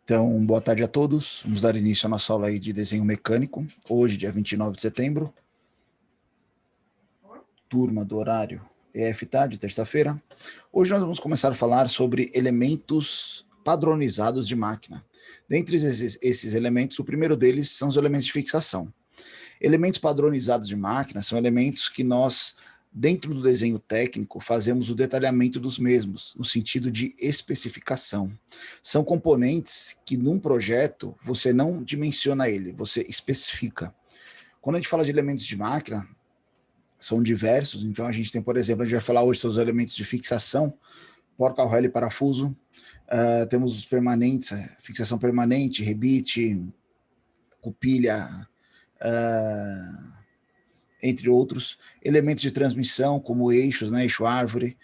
Então, boa tarde a todos. Vamos dar início à nossa aula aí de desenho mecânico. Hoje, dia 29 de setembro. Turma do horário EF tarde, terça-feira. Hoje nós vamos começar a falar sobre elementos padronizados de máquina. Dentre esses elementos, o primeiro deles são os elementos de fixação. Elementos padronizados de máquina são elementos que nós, dentro do desenho técnico, fazemos o detalhamento dos mesmos, no sentido de especificação. São componentes que, num projeto, você não dimensiona ele, você especifica. Quando a gente fala de elementos de máquina, são diversos, então a gente tem, por exemplo, a gente vai falar hoje sobre os elementos de fixação, porca-arraio e parafuso, temos os permanentes, fixação permanente, rebite, cupilha, entre outros, elementos de transmissão, como eixos, né, eixo árvore,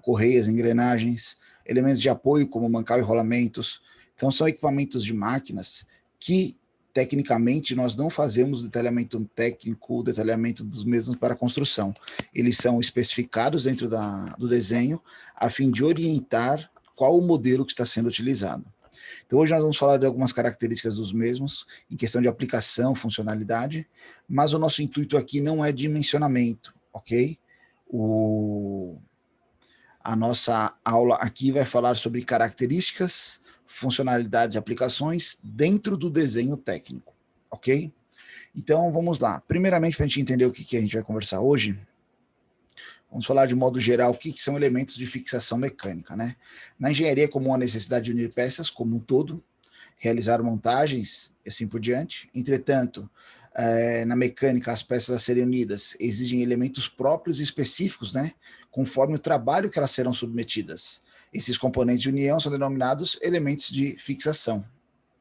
correias, engrenagens, elementos de apoio, como mancal e rolamentos. Então, são equipamentos de máquinas que, tecnicamente, nós não fazemos detalhamento técnico, detalhamento dos mesmos para a construção. Eles são especificados dentro do desenho, a fim de orientar qual o modelo que está sendo utilizado. Então, hoje nós vamos falar de algumas características dos mesmos, em questão de aplicação, funcionalidade, mas o nosso intuito aqui não é dimensionamento, ok? A nossa aula aqui vai falar sobre características, funcionalidades e aplicações dentro do desenho técnico, ok? Então, vamos lá. Primeiramente, para a gente entender o que a gente vai conversar hoje, vamos falar de modo geral o que são elementos de fixação mecânica, né? Na engenharia é comum a necessidade de unir peças como um todo, realizar montagens e assim por diante. Entretanto, na mecânica, as peças a serem unidas exigem elementos próprios e específicos, né? Conforme o trabalho que elas serão submetidas. Esses componentes de união são denominados elementos de fixação,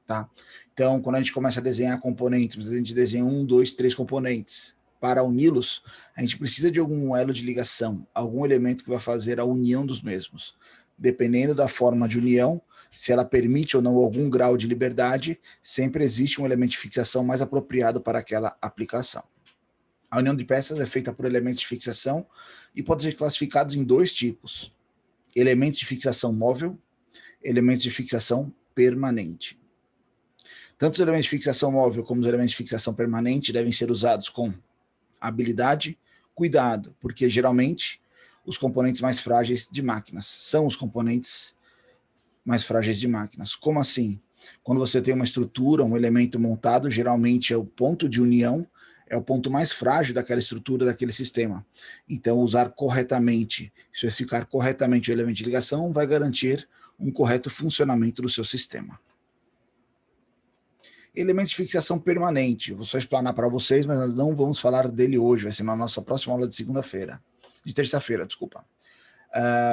tá? Então, quando a gente começa a desenhar componentes, a gente desenha 1, 2, 3 componentes. Para uni-los, a gente precisa de algum elo de ligação, algum elemento que vai fazer a união dos mesmos. Dependendo da forma de união, se ela permite ou não algum grau de liberdade, sempre existe um elemento de fixação mais apropriado para aquela aplicação. A união de peças é feita por elementos de fixação e pode ser classificados em dois tipos: elementos de fixação móvel, elementos de fixação permanente. Tanto os elementos de fixação móvel como os elementos de fixação permanente devem ser usados com habilidade, cuidado, porque geralmente os componentes mais frágeis de máquinas são os componentes mais frágeis de máquinas. Como assim? Quando você tem uma estrutura, um elemento montado, geralmente é o ponto de união, é o ponto mais frágil daquela estrutura, daquele sistema. Então, usar corretamente, especificar corretamente o elemento de ligação vai garantir um correto funcionamento do seu sistema. Elementos de fixação permanente. Vou só explanar para vocês, mas nós não vamos falar dele hoje, vai ser na nossa próxima aula de segunda-feira. De terça-feira, desculpa.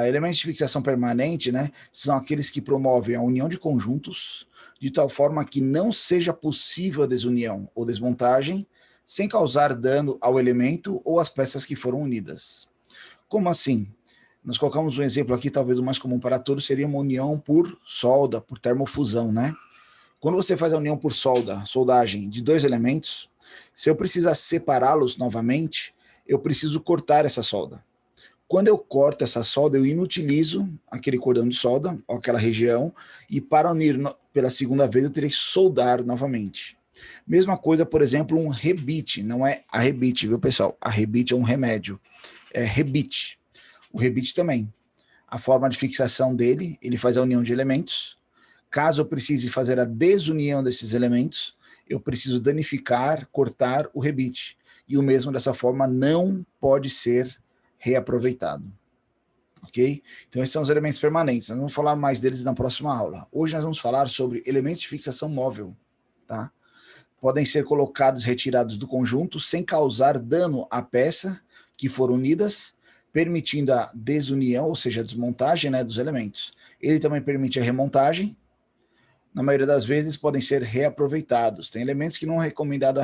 Elementos de fixação permanente, né, são aqueles que promovem a união de conjuntos de tal forma que não seja possível a desunião ou desmontagem sem causar dano ao elemento ou às peças que foram unidas. Como assim? Nós colocamos um exemplo aqui, talvez o mais comum para todos, seria uma união por solda, por termofusão, né? Quando você faz a união por soldagem de dois elementos, se eu precisar separá-los novamente, eu preciso cortar essa solda. Quando eu corto essa solda, eu inutilizo aquele cordão de solda, ou aquela região, e para unir pela segunda vez, eu teria que soldar novamente. Mesma coisa, por exemplo, um rebite, não é a rebite, viu, pessoal? A rebite é um remédio, é rebite. O rebite também. A forma de fixação dele, ele faz a união de elementos. Caso eu precise fazer a desunião desses elementos, eu preciso danificar, cortar o rebite. E o mesmo dessa forma não pode ser reaproveitado. Ok? Então, esses são os elementos permanentes. Nós vamos falar mais deles na próxima aula. Hoje nós vamos falar sobre elementos de fixação móvel. Tá? Podem ser colocados, retirados do conjunto, sem causar dano à peça que foram unidas, permitindo a desunião, ou seja, a desmontagem, né, dos elementos. Ele também permite a remontagem. Na maioria das vezes podem ser reaproveitados. Tem elementos que não é recomendado a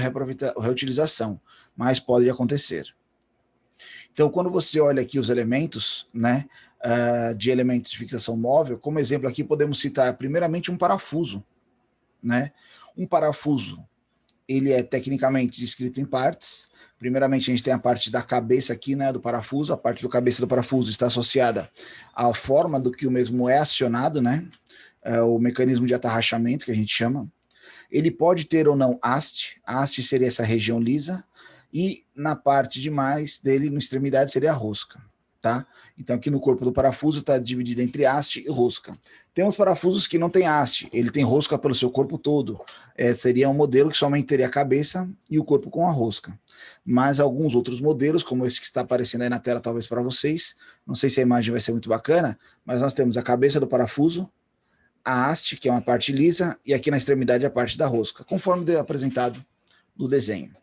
reutilização, mas pode acontecer. Então, quando você olha aqui os elementos, né, de elementos de fixação móvel, como exemplo aqui podemos citar primeiramente um parafuso, né? Um parafuso, ele é tecnicamente descrito em partes. Primeiramente, a gente tem a parte da cabeça aqui, né, do parafuso. A parte da cabeça do parafuso está associada à forma do que o mesmo é acionado, né? o mecanismo de atarrachamento, que a gente chama. Ele pode ter ou não haste. A haste seria essa região lisa, e na parte de mais dele, na extremidade, seria a rosca. Tá? Então aqui no corpo do parafuso está dividido entre haste e rosca. Temos parafusos que não tem haste, ele tem rosca pelo seu corpo todo. Seria um modelo que somente teria a cabeça e o corpo com a rosca. Mas alguns outros modelos, como esse que está aparecendo aí na tela talvez para vocês, não sei se a imagem vai ser muito bacana, mas nós temos a cabeça do parafuso, a haste, que é uma parte lisa, e aqui na extremidade a parte da rosca, conforme apresentado no desenho.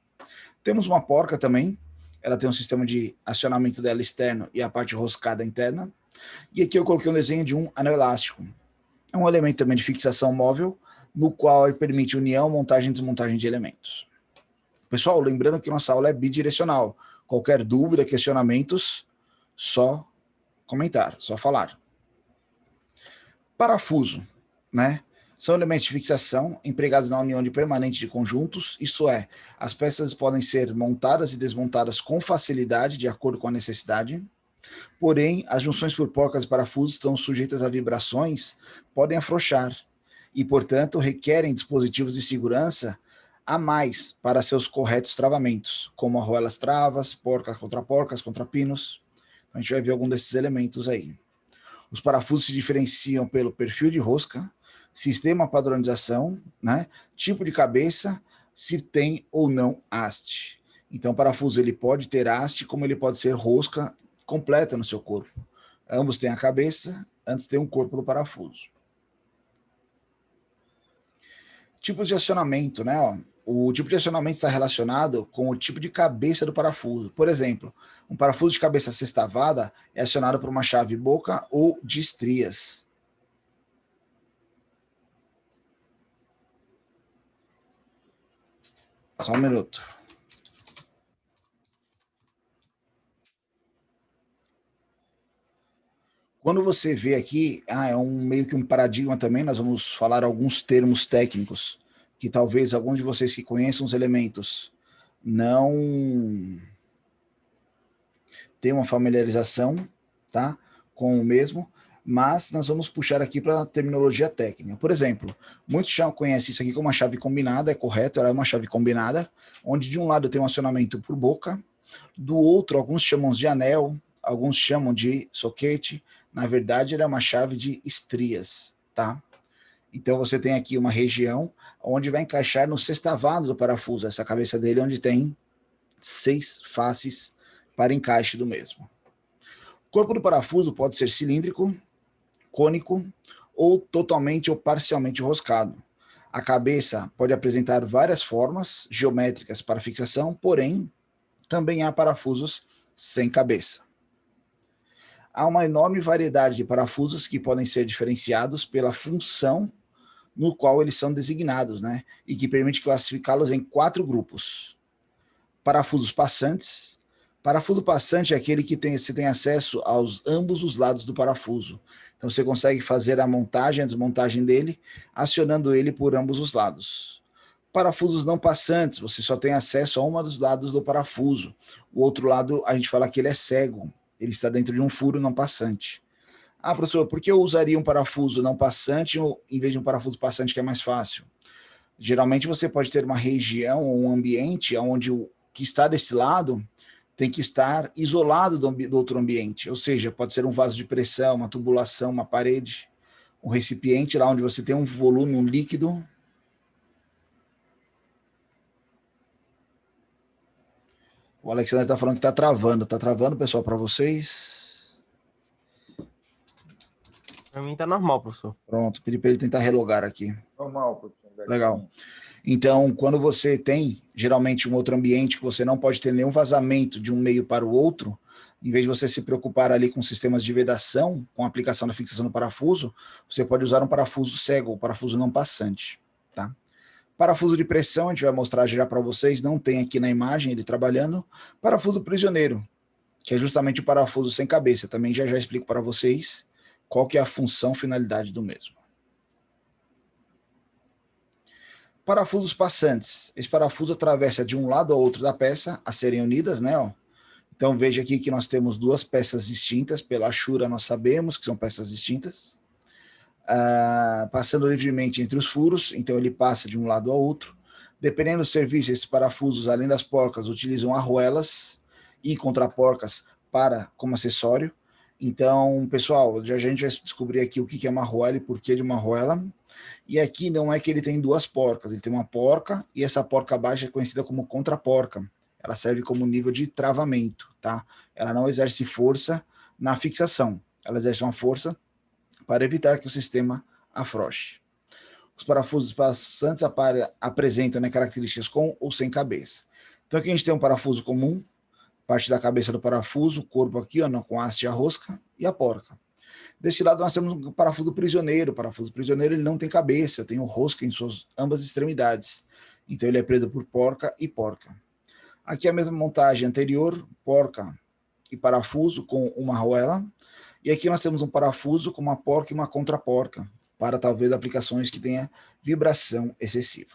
Temos uma porca também, ela tem um sistema de acionamento dela externo e a parte roscada interna. E aqui eu coloquei um desenho de um anel elástico. É um elemento também de fixação móvel, no qual ele permite união, montagem e desmontagem de elementos. Pessoal, lembrando que nossa aula é bidirecional. Qualquer dúvida, questionamentos, só comentar, só falar. Parafuso, né? São elementos de fixação empregados na união de permanente de conjuntos, isso é, as peças podem ser montadas e desmontadas com facilidade, de acordo com a necessidade, porém, as junções por porcas e parafusos estão sujeitas a vibrações, podem afrouxar, e, portanto, requerem dispositivos de segurança a mais para seus corretos travamentos, como arruelas travas, porcas contra pinos. A gente vai ver algum desses elementos aí. Os parafusos se diferenciam pelo perfil de rosca, sistema padronização, né? Tipo de cabeça, se tem ou não haste. Então, o parafuso ele pode ter haste, como ele pode ser rosca completa no seu corpo. Ambos têm a cabeça, antes tem um corpo do parafuso. Tipos de acionamento, né? O tipo de acionamento está relacionado com o tipo de cabeça do parafuso. Por exemplo, um parafuso de cabeça sextavada é acionado por uma chave boca ou de estrias. Só um minuto. Quando você vê aqui, é meio que um paradigma também, nós vamos falar alguns termos técnicos, que talvez alguns de vocês que conheçam os elementos não tenham uma familiarização, tá, com o mesmo, mas nós vamos puxar aqui para a terminologia técnica. Por exemplo, muitos já conhecem isso aqui como uma chave combinada, é correto, ela é uma chave combinada, onde de um lado tem um acionamento por boca, do outro alguns chamam de anel, alguns chamam de soquete, na verdade ela é uma chave de estrias, tá? Então você tem aqui uma região onde vai encaixar no sextavado do parafuso, essa cabeça dele onde tem 6 faces para encaixe do mesmo. O corpo do parafuso pode ser cilíndrico, cônico ou totalmente ou parcialmente roscado. A cabeça pode apresentar várias formas geométricas para fixação, porém, também há parafusos sem cabeça. Há uma enorme variedade de parafusos que podem ser diferenciados pela função no qual eles são designados, né? E que permite classificá-los em 4 grupos. Parafusos passantes. Parafuso passante é aquele que você tem acesso aos ambos os lados do parafuso. Então você consegue fazer a montagem, a desmontagem dele, acionando ele por ambos os lados. Parafusos não passantes, você só tem acesso a um dos lados do parafuso. O outro lado, a gente fala que ele é cego. Ele está dentro de um furo não passante. Ah, professor, por que eu usaria um parafuso não passante em vez de um parafuso passante que é mais fácil? Geralmente você pode ter uma região ou um ambiente onde o que está desse lado tem que estar isolado do outro ambiente, ou seja, pode ser um vaso de pressão, uma tubulação, uma parede, um recipiente lá onde você tem um volume, um líquido. O Alexandre está falando que está travando, pessoal, para vocês? Para mim está normal, professor. Pronto, pedi para ele tentar relogar aqui. Normal, professor. Legal. Então, quando você tem, geralmente, um outro ambiente que você não pode ter nenhum vazamento de um meio para o outro, em vez de você se preocupar ali com sistemas de vedação, com a aplicação da fixação do parafuso, você pode usar um parafuso cego, ou parafuso não passante, tá? Parafuso de pressão, a gente vai mostrar já para vocês, não tem aqui na imagem ele trabalhando. Parafuso prisioneiro, que é justamente o parafuso sem cabeça, também já explico para vocês qual que é a função, finalidade do mesmo. Parafusos passantes. Esse parafuso atravessa de um lado ao outro da peça, a serem unidas, né? Ó. Então veja aqui que nós temos 2 peças distintas, pela achura nós sabemos que são peças distintas. passando livremente entre os furos, então ele passa de um lado ao outro. Dependendo do serviço, esses parafusos, além das porcas, utilizam arruelas e contraporcas como acessório. Então, pessoal, já a gente vai descobrir aqui o que é uma arruela e por que de uma arruela. E aqui não é que ele tem duas porcas, ele tem uma porca e essa porca baixa é conhecida como contraporca. Ela serve como nível de travamento, tá? Ela não exerce força na fixação, ela exerce uma força para evitar que o sistema afrouxe. Os parafusos passantes apresentam, né, características com ou sem cabeça. Então aqui a gente tem um parafuso comum, parte da cabeça do parafuso, o corpo aqui, ó, com a haste e a rosca, e a porca. Deste lado nós temos um parafuso prisioneiro. O parafuso prisioneiro ele não tem cabeça, tem rosca em suas ambas extremidades. Então ele é preso por porca e porca. Aqui a mesma montagem anterior, porca e parafuso com uma arruela. E aqui nós temos um parafuso com uma porca e uma contraporca, para talvez aplicações que tenha vibração excessiva.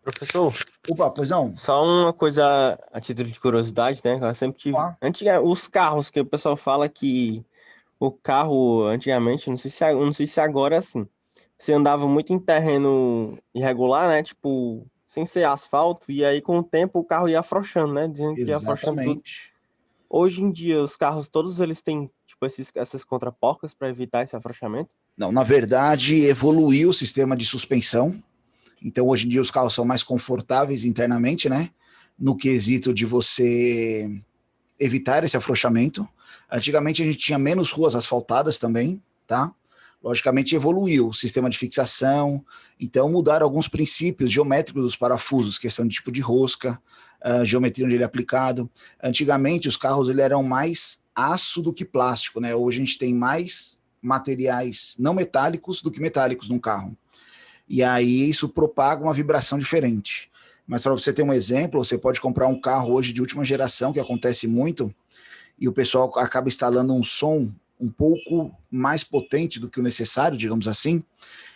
Professor, Opa, pois não? só uma coisa a título de curiosidade, né? Eu sempre tive. Os carros que o pessoal fala que o carro antigamente, não sei se agora é assim. Você andava muito em terreno irregular, né? Tipo, sem ser asfalto, e aí com o tempo o carro ia afrouxando, né? Dizendo que ia afrouxando tudo. Exatamente. Hoje em dia, os carros todos eles têm tipo essas contraporcas para evitar esse afrouxamento. Não, na verdade, evoluiu o sistema de suspensão. Então, hoje em dia, os carros são mais confortáveis internamente, né? No quesito de você evitar esse afrouxamento. Antigamente, a gente tinha menos ruas asfaltadas também, tá? Logicamente, evoluiu o sistema de fixação. Então, mudaram alguns princípios geométricos dos parafusos, questão de tipo de rosca, geometria onde ele é aplicado. Antigamente, os carros eles eram mais aço do que plástico, né? Hoje a gente tem mais materiais não metálicos do que metálicos num carro. E aí isso propaga uma vibração diferente. Mas para você ter um exemplo, você pode comprar um carro hoje de última geração, que acontece muito, e o pessoal acaba instalando um som um pouco mais potente do que o necessário, digamos assim,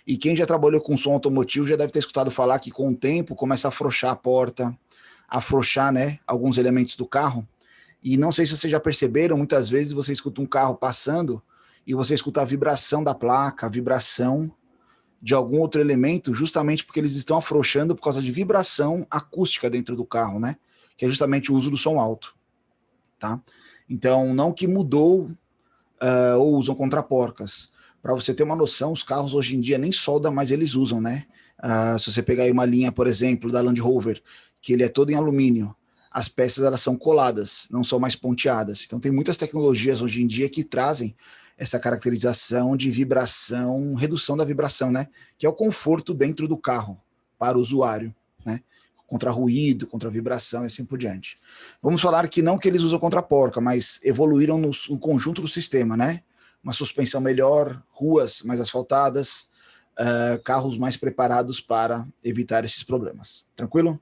e quem já trabalhou com som automotivo já deve ter escutado falar que com o tempo começa a afrouxar a porta, afrouxar, né, alguns elementos do carro. E não sei se vocês já perceberam, muitas vezes você escuta um carro passando e você escuta a vibração da placa, a vibração de algum outro elemento, justamente porque eles estão afrouxando por causa de vibração acústica dentro do carro, né? Que é justamente o uso do som alto, tá? Então, não que mudou ou usam contraporcas. Para você ter uma noção, os carros hoje em dia nem solda, mas eles usam, né? Se você pegar aí uma linha, por exemplo, da Land Rover, que ele é todo em alumínio, as peças elas são coladas, não são mais ponteadas. Então tem muitas tecnologias hoje em dia que trazem essa caracterização de vibração, redução da vibração, né? Que é o conforto dentro do carro para o usuário, né? Contra ruído, contra vibração e assim por diante. Vamos falar que não que eles usam contra porca, mas evoluíram no conjunto do sistema, né? Uma suspensão melhor, ruas mais asfaltadas, carros mais preparados para evitar esses problemas. Tranquilo?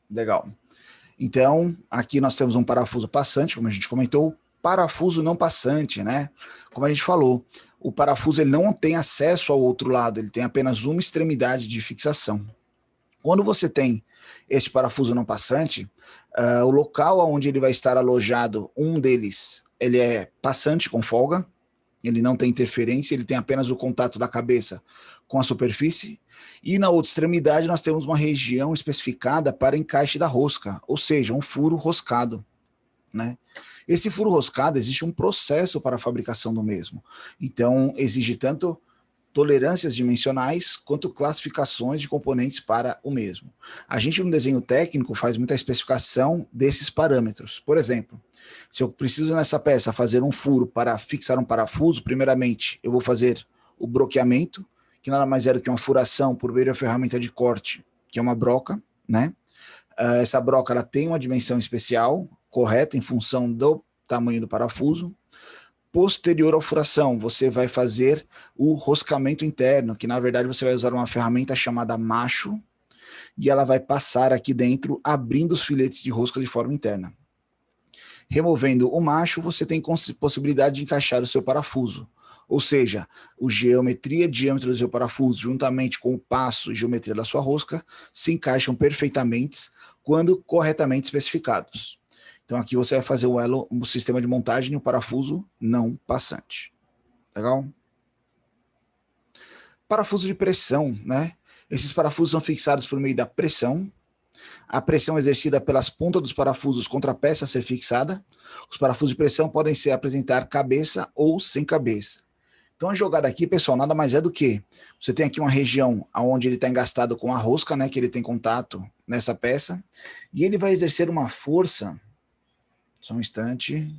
Legal. Então, aqui nós temos um parafuso passante, como a gente comentou, parafuso não passante, né? Como a gente falou, o parafuso ele não tem acesso ao outro lado, ele tem apenas uma extremidade de fixação. Quando você tem esse parafuso não passante, o local onde ele vai estar alojado, um deles, ele é passante com folga, ele não tem interferência, ele tem apenas o contato da cabeça com a superfície, e na outra extremidade nós temos uma região especificada para encaixe da rosca, ou seja, um furo roscado, né? Esse furo roscado, existe um processo para a fabricação do mesmo, então exige tanto tolerâncias dimensionais quanto classificações de componentes para o mesmo. A gente no desenho técnico faz muita especificação desses parâmetros. Por exemplo, se eu preciso nessa peça fazer um furo para fixar um parafuso, primeiramente eu vou fazer o broqueamento, que nada mais é do que uma furação por meio da ferramenta de corte, que é uma broca, né? Essa broca ela tem uma dimensão especial, correta em função do tamanho do parafuso. Posterior à furação, você vai fazer o roscamento interno, que na verdade você vai usar uma ferramenta chamada macho, e ela vai passar aqui dentro, abrindo os filetes de rosca de forma interna. Removendo o macho, você tem possibilidade de encaixar o seu parafuso, ou seja, a geometria e diâmetro do seu parafuso, juntamente com o passo e geometria da sua rosca, se encaixam perfeitamente quando corretamente especificados. Então aqui você vai fazer o elo, o sistema de montagem e o parafuso não passante. Legal? Parafuso de pressão, né? Esses parafusos são fixados por meio da pressão. A pressão exercida pelas pontas dos parafusos contra a peça a ser fixada. Os parafusos de pressão podem ser apresentar cabeça ou sem cabeça. Então a jogada aqui, pessoal, nada mais é do que você tem aqui uma região onde ele está engastado com a rosca, né, que ele tem contato nessa peça, e ele vai exercer uma força, só um instante,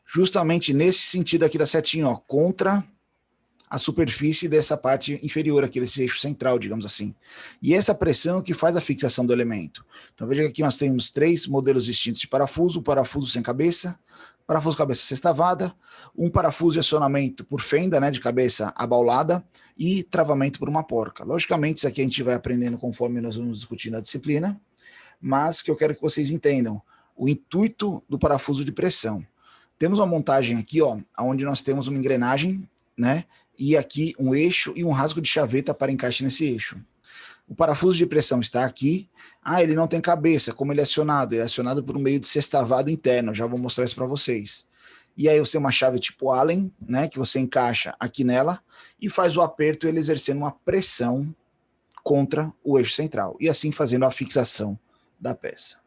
justamente nesse sentido aqui da setinha, ó, contra a superfície dessa parte inferior aqui, desse eixo central, digamos assim. E essa pressão que faz a fixação do elemento. Então veja que aqui nós temos 3 modelos distintos de parafuso: parafuso sem cabeça, parafuso cabeça sextavada, um parafuso de acionamento por fenda, né, de cabeça abaulada, e travamento por uma porca. Logicamente, isso aqui a gente vai aprendendo conforme nós vamos discutindo a disciplina, mas que eu quero que vocês entendam o intuito do parafuso de pressão. Temos uma montagem aqui, ó, onde nós temos uma engrenagem, né, e aqui um eixo e um rasgo de chaveta para encaixe nesse eixo. O parafuso de pressão está aqui. Ele não tem cabeça, como ele é acionado? Ele é acionado por um meio de sextavado interno, já vou mostrar isso para vocês. E aí você tem uma chave tipo Allen, né, que você encaixa aqui nela e faz o aperto, ele exercendo uma pressão contra o eixo central, e assim fazendo a fixação da peça.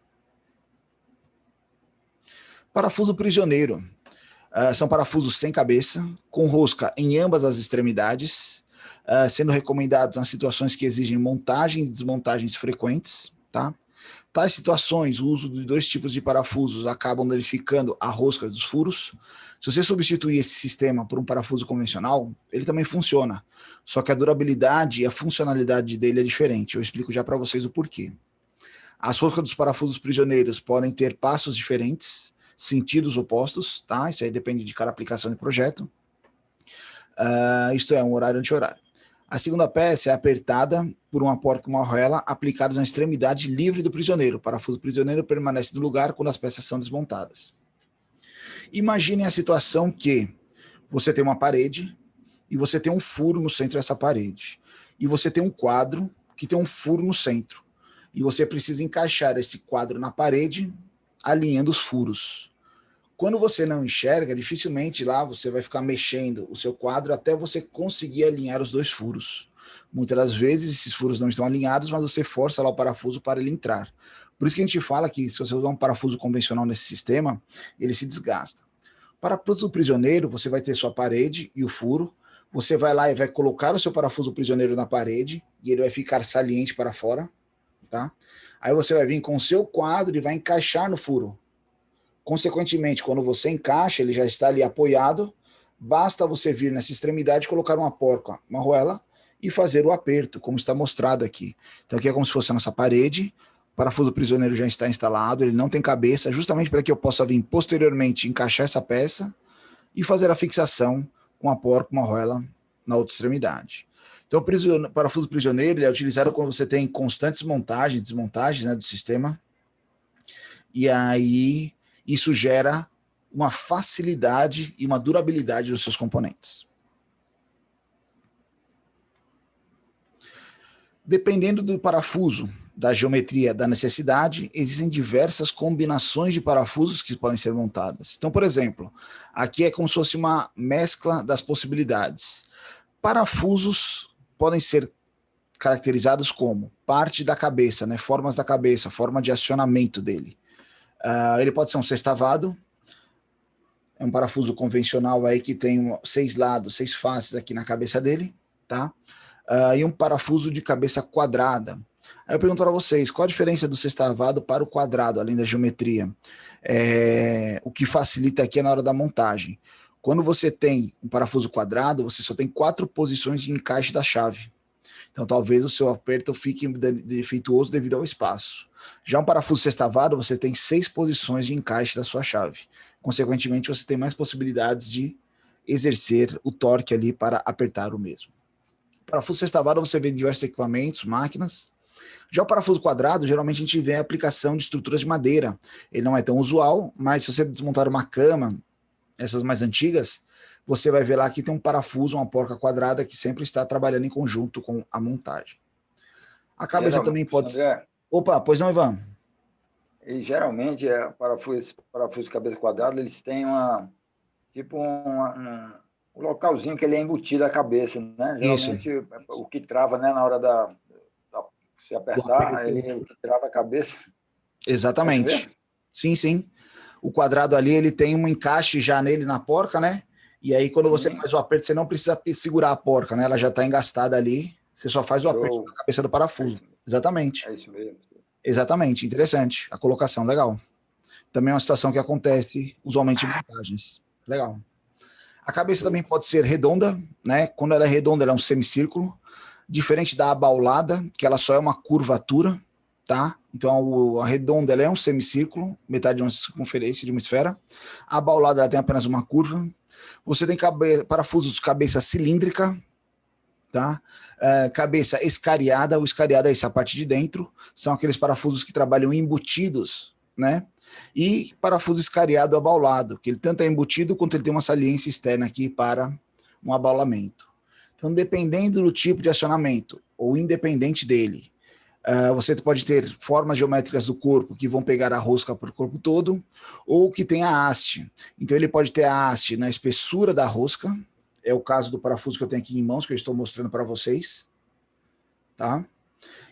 Parafuso prisioneiro. São parafusos sem cabeça, com rosca em ambas as extremidades, sendo recomendados nas situações que exigem montagens e desmontagens frequentes. Tá? Tais situações, o uso de 2 tipos de parafusos acabam danificando a rosca dos furos. Se você substituir esse sistema por um parafuso convencional, ele também funciona, só que a durabilidade e a funcionalidade dele é diferente. Eu explico já para vocês o porquê. As roscas dos parafusos prisioneiros podem ter passos diferentes, sentidos opostos, tá? Isso aí depende de cada aplicação de projeto. Isto é, um horário anti-horário. A segunda peça é apertada por uma porca e uma arruela aplicadas na extremidade livre do prisioneiro. O parafuso prisioneiro permanece no lugar quando as peças são desmontadas. Imaginem a situação que você tem uma parede e você tem um furo no centro dessa parede. E você tem um quadro que tem um furo no centro. E você precisa encaixar esse quadro na parede, alinhando os furos. Quando você não enxerga, dificilmente lá você vai ficar mexendo o seu quadro até você conseguir alinhar os 2 furos. Muitas das vezes esses furos não estão alinhados, mas você força lá o parafuso para ele entrar. Por isso que a gente fala que se você usar um parafuso convencional nesse sistema, ele se desgasta. Parafuso prisioneiro, você vai ter sua parede e o furo, você vai lá e vai colocar o seu parafuso prisioneiro na parede e ele vai ficar saliente para fora, tá? Aí você vai vir com o seu quadro e vai encaixar no furo. Consequentemente, quando você encaixa, ele já está ali apoiado, basta você vir nessa extremidade, colocar uma porca, uma arruela e fazer o aperto, como está mostrado aqui. Então aqui é como se fosse a nossa parede, o parafuso prisioneiro já está instalado, ele não tem cabeça, justamente para que eu possa vir posteriormente encaixar essa peça e fazer a fixação com a porca, uma arruela na outra extremidade. Então o parafuso prisioneiro ele é utilizado quando você tem constantes montagens, desmontagens, né, do sistema, e aí isso gera uma facilidade e uma durabilidade dos seus componentes. Dependendo do parafuso, da geometria, da necessidade, existem diversas combinações de parafusos que podem ser montadas. Então, por exemplo, aqui é como se fosse uma mescla das possibilidades. Parafusos podem ser caracterizados como parte da cabeça, né, formas da cabeça, forma de acionamento dele. Ele pode ser um sextavado, é um parafuso convencional aí que tem 6 lados, 6 faces aqui na cabeça dele, tá? E um parafuso de cabeça quadrada. Aí eu pergunto para vocês, qual a diferença do sextavado para o quadrado, além da geometria? O que facilita aqui é na hora da montagem. Quando você tem um parafuso quadrado, você só tem 4 posições de encaixe da chave. Então talvez o seu aperto fique defeituoso devido ao espaço. Já um parafuso sextavado, você tem 6 posições de encaixe da sua chave. Consequentemente, você tem mais possibilidades de exercer o torque ali para apertar o mesmo. Parafuso sextavado você vê em diversos equipamentos, máquinas. Já o parafuso quadrado, geralmente a gente vê a aplicação de estruturas de madeira. Ele não é tão usual, mas se você desmontar uma cama, essas mais antigas, você vai ver lá que tem um parafuso, uma porca quadrada que sempre está trabalhando em conjunto com a montagem. A cabeça também pode... André, Opa, pois não, Ivan? E geralmente, parafuso de cabeça quadrada, eles têm tipo um localzinho que ele é embutido à cabeça, né? Isso, Geralmente, o que trava, né, na hora se do apertar, aperto. ele o que trava a cabeça. É isso Exatamente. mesmo? Sim, sim. O quadrado ali, ele tem um encaixe já nele na porca, né? E aí, quando você Sim, faz o aperto, você não precisa segurar a porca, né? Ela já está engastada ali. Você só faz o aperto na show. cabeça do É parafuso. isso, Exatamente. é isso mesmo. Exatamente. Interessante. A colocação, legal. Também é uma situação que acontece usualmente em montagens. Legal. A cabeça Show. também pode ser redonda, né? Quando ela é redonda, ela é um semicírculo, diferente da abaulada, que ela só é uma curvatura, tá? Então a redonda ela é um semicírculo, metade de uma circunferência de uma esfera. A abaulada ela tem apenas uma curva. Você tem parafusos cabeça cilíndrica, tá? Cabeça escariada, o escariada é essa parte de dentro, são aqueles parafusos que trabalham embutidos, né? E parafuso escariado abaulado, que ele tanto é embutido quanto ele tem uma saliência externa aqui para um abaulamento. Então, dependendo do tipo de acionamento, ou independente dele, você pode ter formas geométricas do corpo que vão pegar a rosca para o corpo todo, ou que tem a haste. Então, ele pode ter a haste na espessura da rosca, é o caso do parafuso que eu tenho aqui em mãos, que eu estou mostrando para vocês, tá?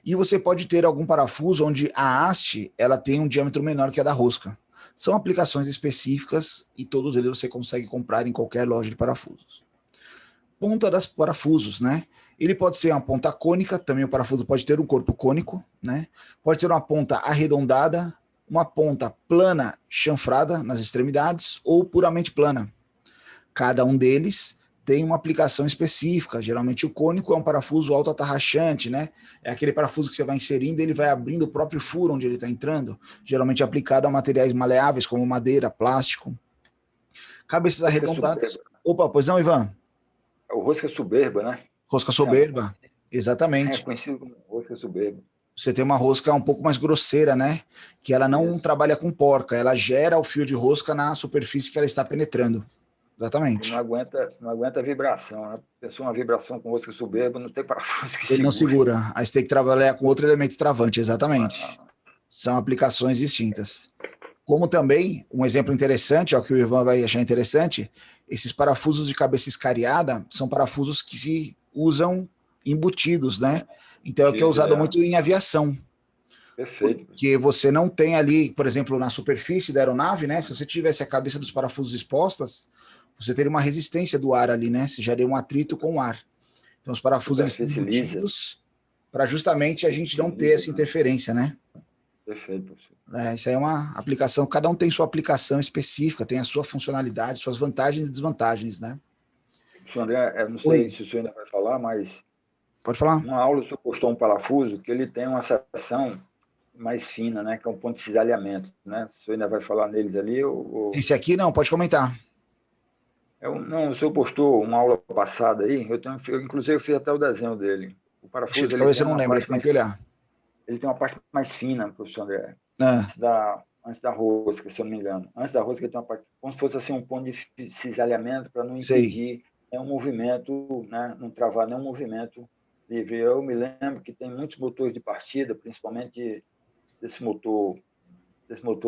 E você pode ter algum parafuso onde a haste ela tem um diâmetro menor que a da rosca. São aplicações específicas e todos eles você consegue comprar em qualquer loja de parafusos. Ponta das parafusos, né? Ele pode ser uma ponta cônica, também o parafuso pode ter um corpo cônico, né? Pode ter uma ponta arredondada, uma ponta plana chanfrada nas extremidades ou puramente plana. Cada um deles tem uma aplicação específica. Geralmente o cônico é um parafuso autoatarrachante, né? É aquele parafuso que você vai inserindo, ele vai abrindo o próprio furo onde ele está entrando, geralmente aplicado a materiais maleáveis como madeira, plástico. Cabeças Rosca arredondadas. soberba. Opa, pois não, Ivan? É o rosca soberba, né? Rosca Chama. soberba. É Exatamente. conhecido como rosca soberba. Você tem uma rosca um pouco mais grosseira, né? Que ela não Isso. trabalha com porca, ela gera o fio de rosca na superfície que ela está penetrando. E não Exatamente. aguenta, não aguenta a vibração, né? Pensou uma vibração com rosca soberba, não tem parafuso que Ele não segura. segura. Aí você tem que trabalhar com outro elemento travante, exatamente. Ah, São aplicações distintas. Como também, um exemplo interessante, ó, que o Ivan vai achar interessante, esses parafusos de cabeça escariada são parafusos que se usam embutidos, né? Então é o que é isso usado é muito em aviação, perfeito. porque você não tem ali, por exemplo, na superfície da aeronave, né? Se você tivesse a cabeça dos parafusos expostas, você teria uma resistência do ar ali, né? Você geraria um atrito com o ar. Então os parafusos eles são Superfície lisa. embutidos para justamente a gente não ter Lisa, essa né? interferência, né? Perfeito, professor. Isso aí é uma aplicação, cada um tem sua aplicação específica, tem a sua funcionalidade, suas vantagens e desvantagens, né? Professor André, eu não sei Oi, se o senhor ainda vai falar, mas pode falar? uma aula o senhor postou um parafuso que ele tem uma seção mais fina, né? Que é um ponto de cisalhamento, né? O senhor ainda vai falar neles ali? Esse aqui não, pode comentar. Não, o senhor postou uma aula passada aí, inclusive eu fiz até o desenho dele. O Deixa parafuso eu ele ver se tem eu não uma lembro, eu parte tenho que mais, olhar. ele tem uma parte mais fina, professor André, Ah, antes da rosca, se eu não me engano. Antes da rosca ele tem uma parte, como se fosse assim um ponto de cisalhamento para não sei. impedir nenhum movimento, né? Não travar nenhum movimento livre. Eu me lembro que tem muitos motores de partida, principalmente desse motor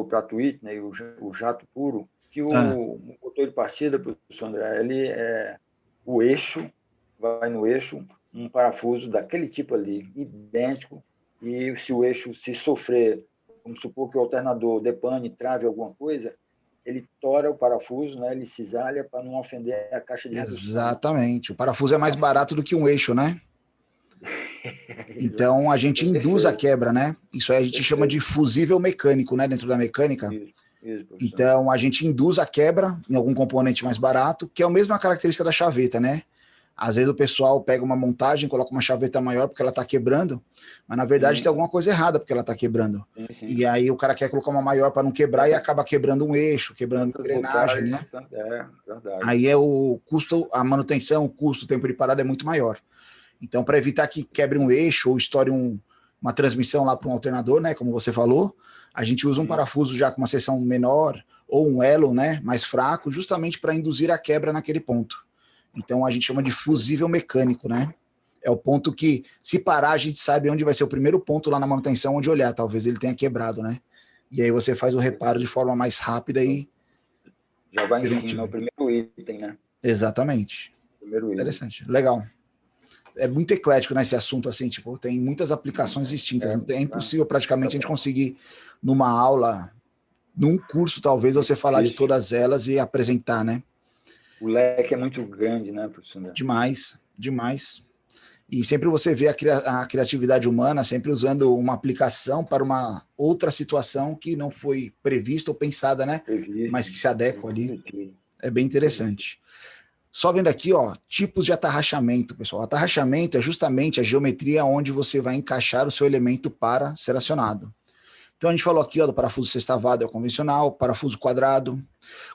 Pratt Whitney, o jato puro, que Ah, o motor de partida, professor André, ele é o eixo, vai no eixo, um parafuso daquele tipo ali, idêntico, e se o eixo se sofrer, vamos supor que o alternador depane, trave alguma coisa, ele tora o parafuso, né? Ele cisalha para não ofender a caixa de redução. exatamente. O parafuso é mais Parafuso. barato do que um eixo, né? Então a gente induz a Perfeito, quebra, né? Isso aí a gente chama de perfeito. fusível mecânico, né? Dentro da mecânica. Isso, professor André. Então a gente induz a quebra em algum componente mais barato, que é a mesma característica da chaveta, né? Às vezes o pessoal pega uma montagem, coloca uma chaveta maior porque ela está quebrando, mas na verdade tem Sim, alguma coisa errada porque ela está quebrando. sim, sim. E aí o cara quer colocar uma maior para não quebrar e Tantas, acaba quebrando um eixo, quebrando uma tantas engrenagem, voltagens, né? verdade. Aí é o custo, a manutenção, o custo, o tempo de parada é muito maior. Então, para evitar que quebre um eixo ou estoure uma transmissão lá para um alternador, né? Como você falou, a gente usa um Sim, parafuso já com uma seção menor ou um elo, né? Mais fraco, justamente para induzir a quebra naquele ponto. Então a gente chama de fusível mecânico, né? É o ponto que, se parar, a gente sabe onde vai ser o primeiro ponto lá na manutenção, onde olhar. Talvez ele tenha quebrado, né? E aí você faz o reparo de forma mais rápida e... Já vai em cima, é o primeiro item, né? Exatamente. Primeiro item. Interessante, legal. É muito eclético nesse assunto, assim, tipo, tem muitas aplicações distintas. É impossível praticamente a gente conseguir, numa aula, num curso, talvez, você falar de todas elas e apresentar, né? O leque é muito grande, né, professor André? Demais, demais. E sempre você vê a criatividade humana sempre usando uma aplicação para uma outra situação que não foi prevista ou pensada, né? Mas que se adequa ali. É bem interessante. Só vendo aqui, ó, tipos de atarrachamento, pessoal. Atarrachamento é justamente a geometria onde você vai encaixar o seu elemento para ser acionado. Então a gente falou aqui, ó, do parafuso sextavado, é o convencional, parafuso quadrado.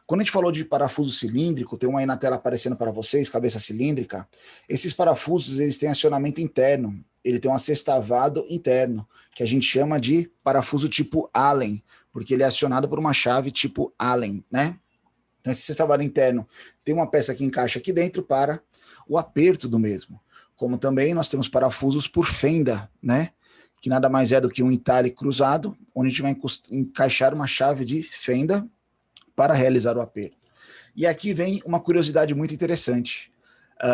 Quando a gente falou de parafuso cilíndrico, tem uma aí na tela aparecendo para vocês, cabeça cilíndrica. Esses parafusos, eles têm acionamento interno. Ele tem um assextavado interno, que a gente chama de parafuso tipo Allen, porque ele é acionado por uma chave tipo Allen, né? Então esse assextavado interno tem uma peça que encaixa aqui dentro para o aperto do mesmo. Como também nós temos parafusos por fenda, né? Que nada mais é do que um entalhe cruzado, onde a gente vai encaixar uma chave de fenda para realizar o aperto. E aqui vem uma curiosidade muito interessante.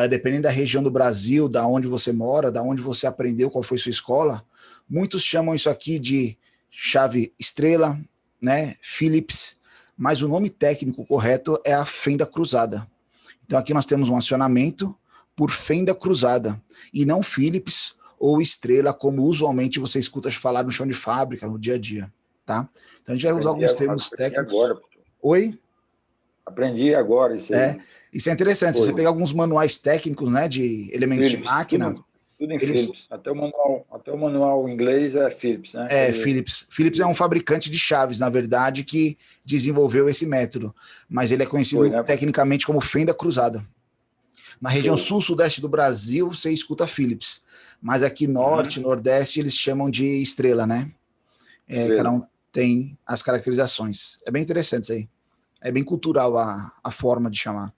Dependendo da região do Brasil, da onde você mora, da onde você aprendeu, qual foi sua escola, muitos chamam isso aqui de chave estrela, né, Phillips, mas o nome técnico correto é a fenda cruzada. Então aqui nós temos um acionamento por fenda cruzada, e não Phillips ou estrela, como usualmente você escuta falar no chão de fábrica, no dia a dia, tá? Então a gente vai usar alguns termos técnicos. Agora. Oi? Aprendi agora isso aí. Isso é interessante. Se você pegar alguns manuais técnicos, né, de elementos Philips, de máquina... Tudo em Philips. Até o manual inglês é Philips, né? Philips. Philips é um fabricante de chaves, na verdade, que desenvolveu esse método. Mas ele é conhecido tecnicamente como fenda cruzada. Na região sul-sudeste do Brasil, você escuta Philips. Mas aqui norte, nordeste, eles chamam de estrela, né? Cada um tem as caracterizações. É bem interessante isso aí. É bem cultural a forma de chamar.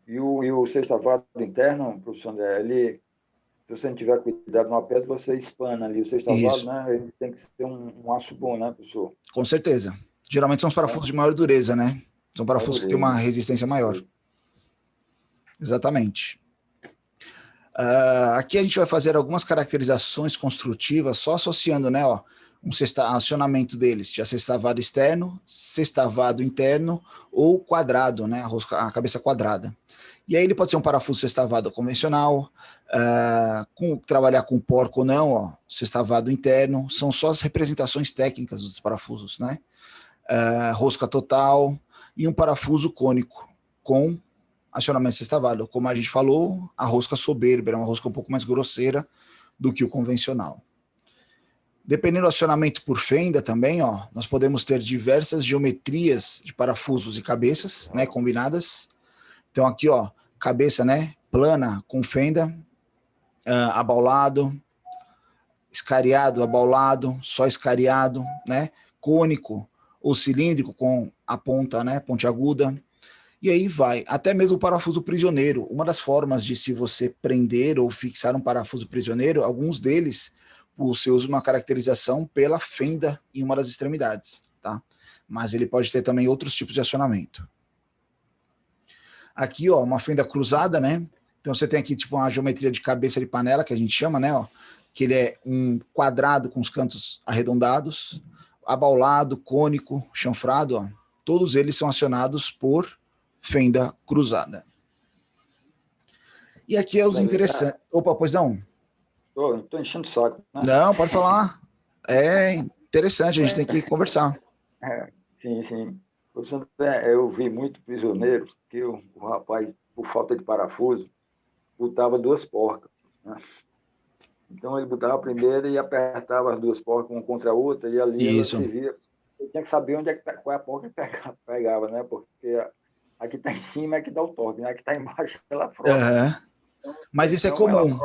E o sextavado interno, professor André, ele, se você não tiver cuidado no aperto, você espana ali. O sextavado, né? Ele tem que ser um aço bom, né, professor? Com certeza. Geralmente são os parafusos de maior dureza, né? São parafusos que têm uma resistência maior. Exatamente. Aqui a gente vai fazer algumas caracterizações construtivas, só associando, né, ó, um acionamento deles, de sextavado externo, sextavado interno ou quadrado, né, a cabeça quadrada. E aí ele pode ser um parafuso sextavado convencional, trabalhar com porco ou não, ó, sextavado interno, são só as representações técnicas dos parafusos, né? Rosca total e um parafuso cônico com acionamento sextavado. Como a gente falou, a rosca soberba é uma rosca um pouco mais grosseira do que o convencional. Dependendo do acionamento por fenda também, ó, nós podemos ter diversas geometrias de parafusos e cabeças, né, combinadas. Então aqui, ó, cabeça, né, plana com fenda, abaulado, escariado, abaulado, só escariado, né, cônico ou cilíndrico com a ponta, né, pontiaguda. E aí vai, até mesmo o parafuso prisioneiro. Uma das formas de se você prender ou fixar um parafuso prisioneiro, alguns deles, você usa uma caracterização pela fenda em uma das extremidades, tá? Mas ele pode ter também outros tipos de acionamento. Aqui, ó, uma fenda cruzada, né? Então você tem aqui tipo uma geometria de cabeça de panela, que a gente chama, né, ó, que ele é um quadrado com os cantos arredondados, abaulado, cônico, chanfrado, ó. Todos eles são acionados por fenda cruzada. E aqui é os interessantes. Opa, pois não? Estou enchendo o saco. Né? Não, pode falar. É interessante, a gente tem que conversar. Sim. Eu vi muito prisioneiro que o rapaz, por falta de parafuso, botava duas porcas. Né? Então ele botava a primeira e apertava as duas porcas uma contra a outra, e ali ela se via. Eu tinha que saber qual é a porca que pegava, né? Porque a que está em cima é que dá o toque, né? A que está embaixo ela frocha. Então, mas isso é comum.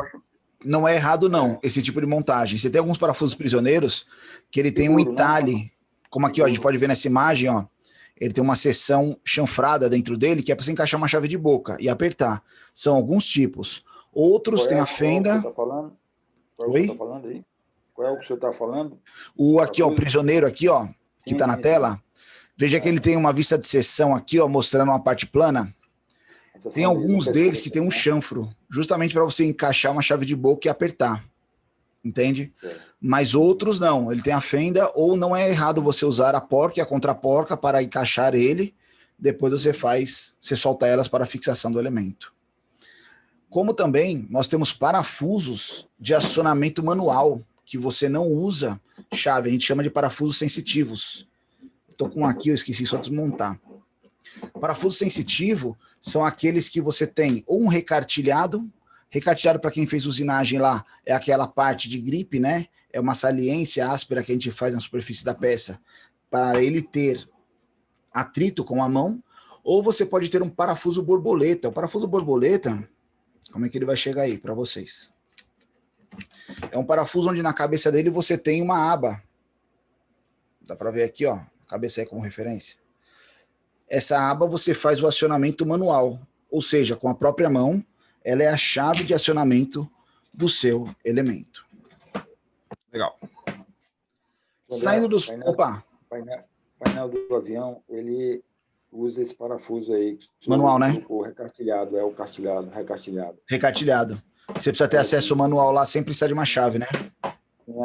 Não é errado, não, esse tipo de montagem. Você tem alguns parafusos prisioneiros que ele tem um entalhe, né? Como aqui, ó, a gente pode ver nessa imagem, ó, ele tem uma seção chanfrada dentro dele que é para você encaixar uma chave de boca e apertar. São alguns tipos. Outros têm a fenda... Qual é o que você está falando aí? Qual é o que você está falando? O aqui, ó, o prisioneiro aqui, ó, que está na tela. Veja que ele tem uma vista de seção aqui, ó, mostrando uma parte plana. Tem alguns deles que tem um chanfro, justamente para você encaixar uma chave de boca e apertar. Entende? Mas outros não. Ele tem a fenda, ou não é errado você usar a porca e a contraporca para encaixar ele. Depois você solta elas para a fixação do elemento. Como também nós temos parafusos de acionamento manual, que você não usa chave, a gente chama de parafusos sensitivos. Estou com um aqui, eu esqueci só de desmontar. Parafuso sensitivo são aqueles que você tem ou um recartilhado para quem fez usinagem lá, é aquela parte de gripe, né? É uma saliência áspera que a gente faz na superfície da peça, para ele ter atrito com a mão, ou você pode ter um parafuso borboleta. O parafuso borboleta, como é que ele vai chegar aí para vocês? É um parafuso onde na cabeça dele você tem uma aba. Dá para ver aqui, ó, a cabeça aí como referência. Essa aba você faz o acionamento manual, ou seja, com a própria mão, ela é a chave de acionamento do seu elemento. Legal. Saindo dos... Opa! Painel do avião, ele usa esse parafuso aí. Manual, né? O recartilhado, o recartilhado. Recartilhado. Você precisa ter acesso manual lá, sem precisar de uma chave, né?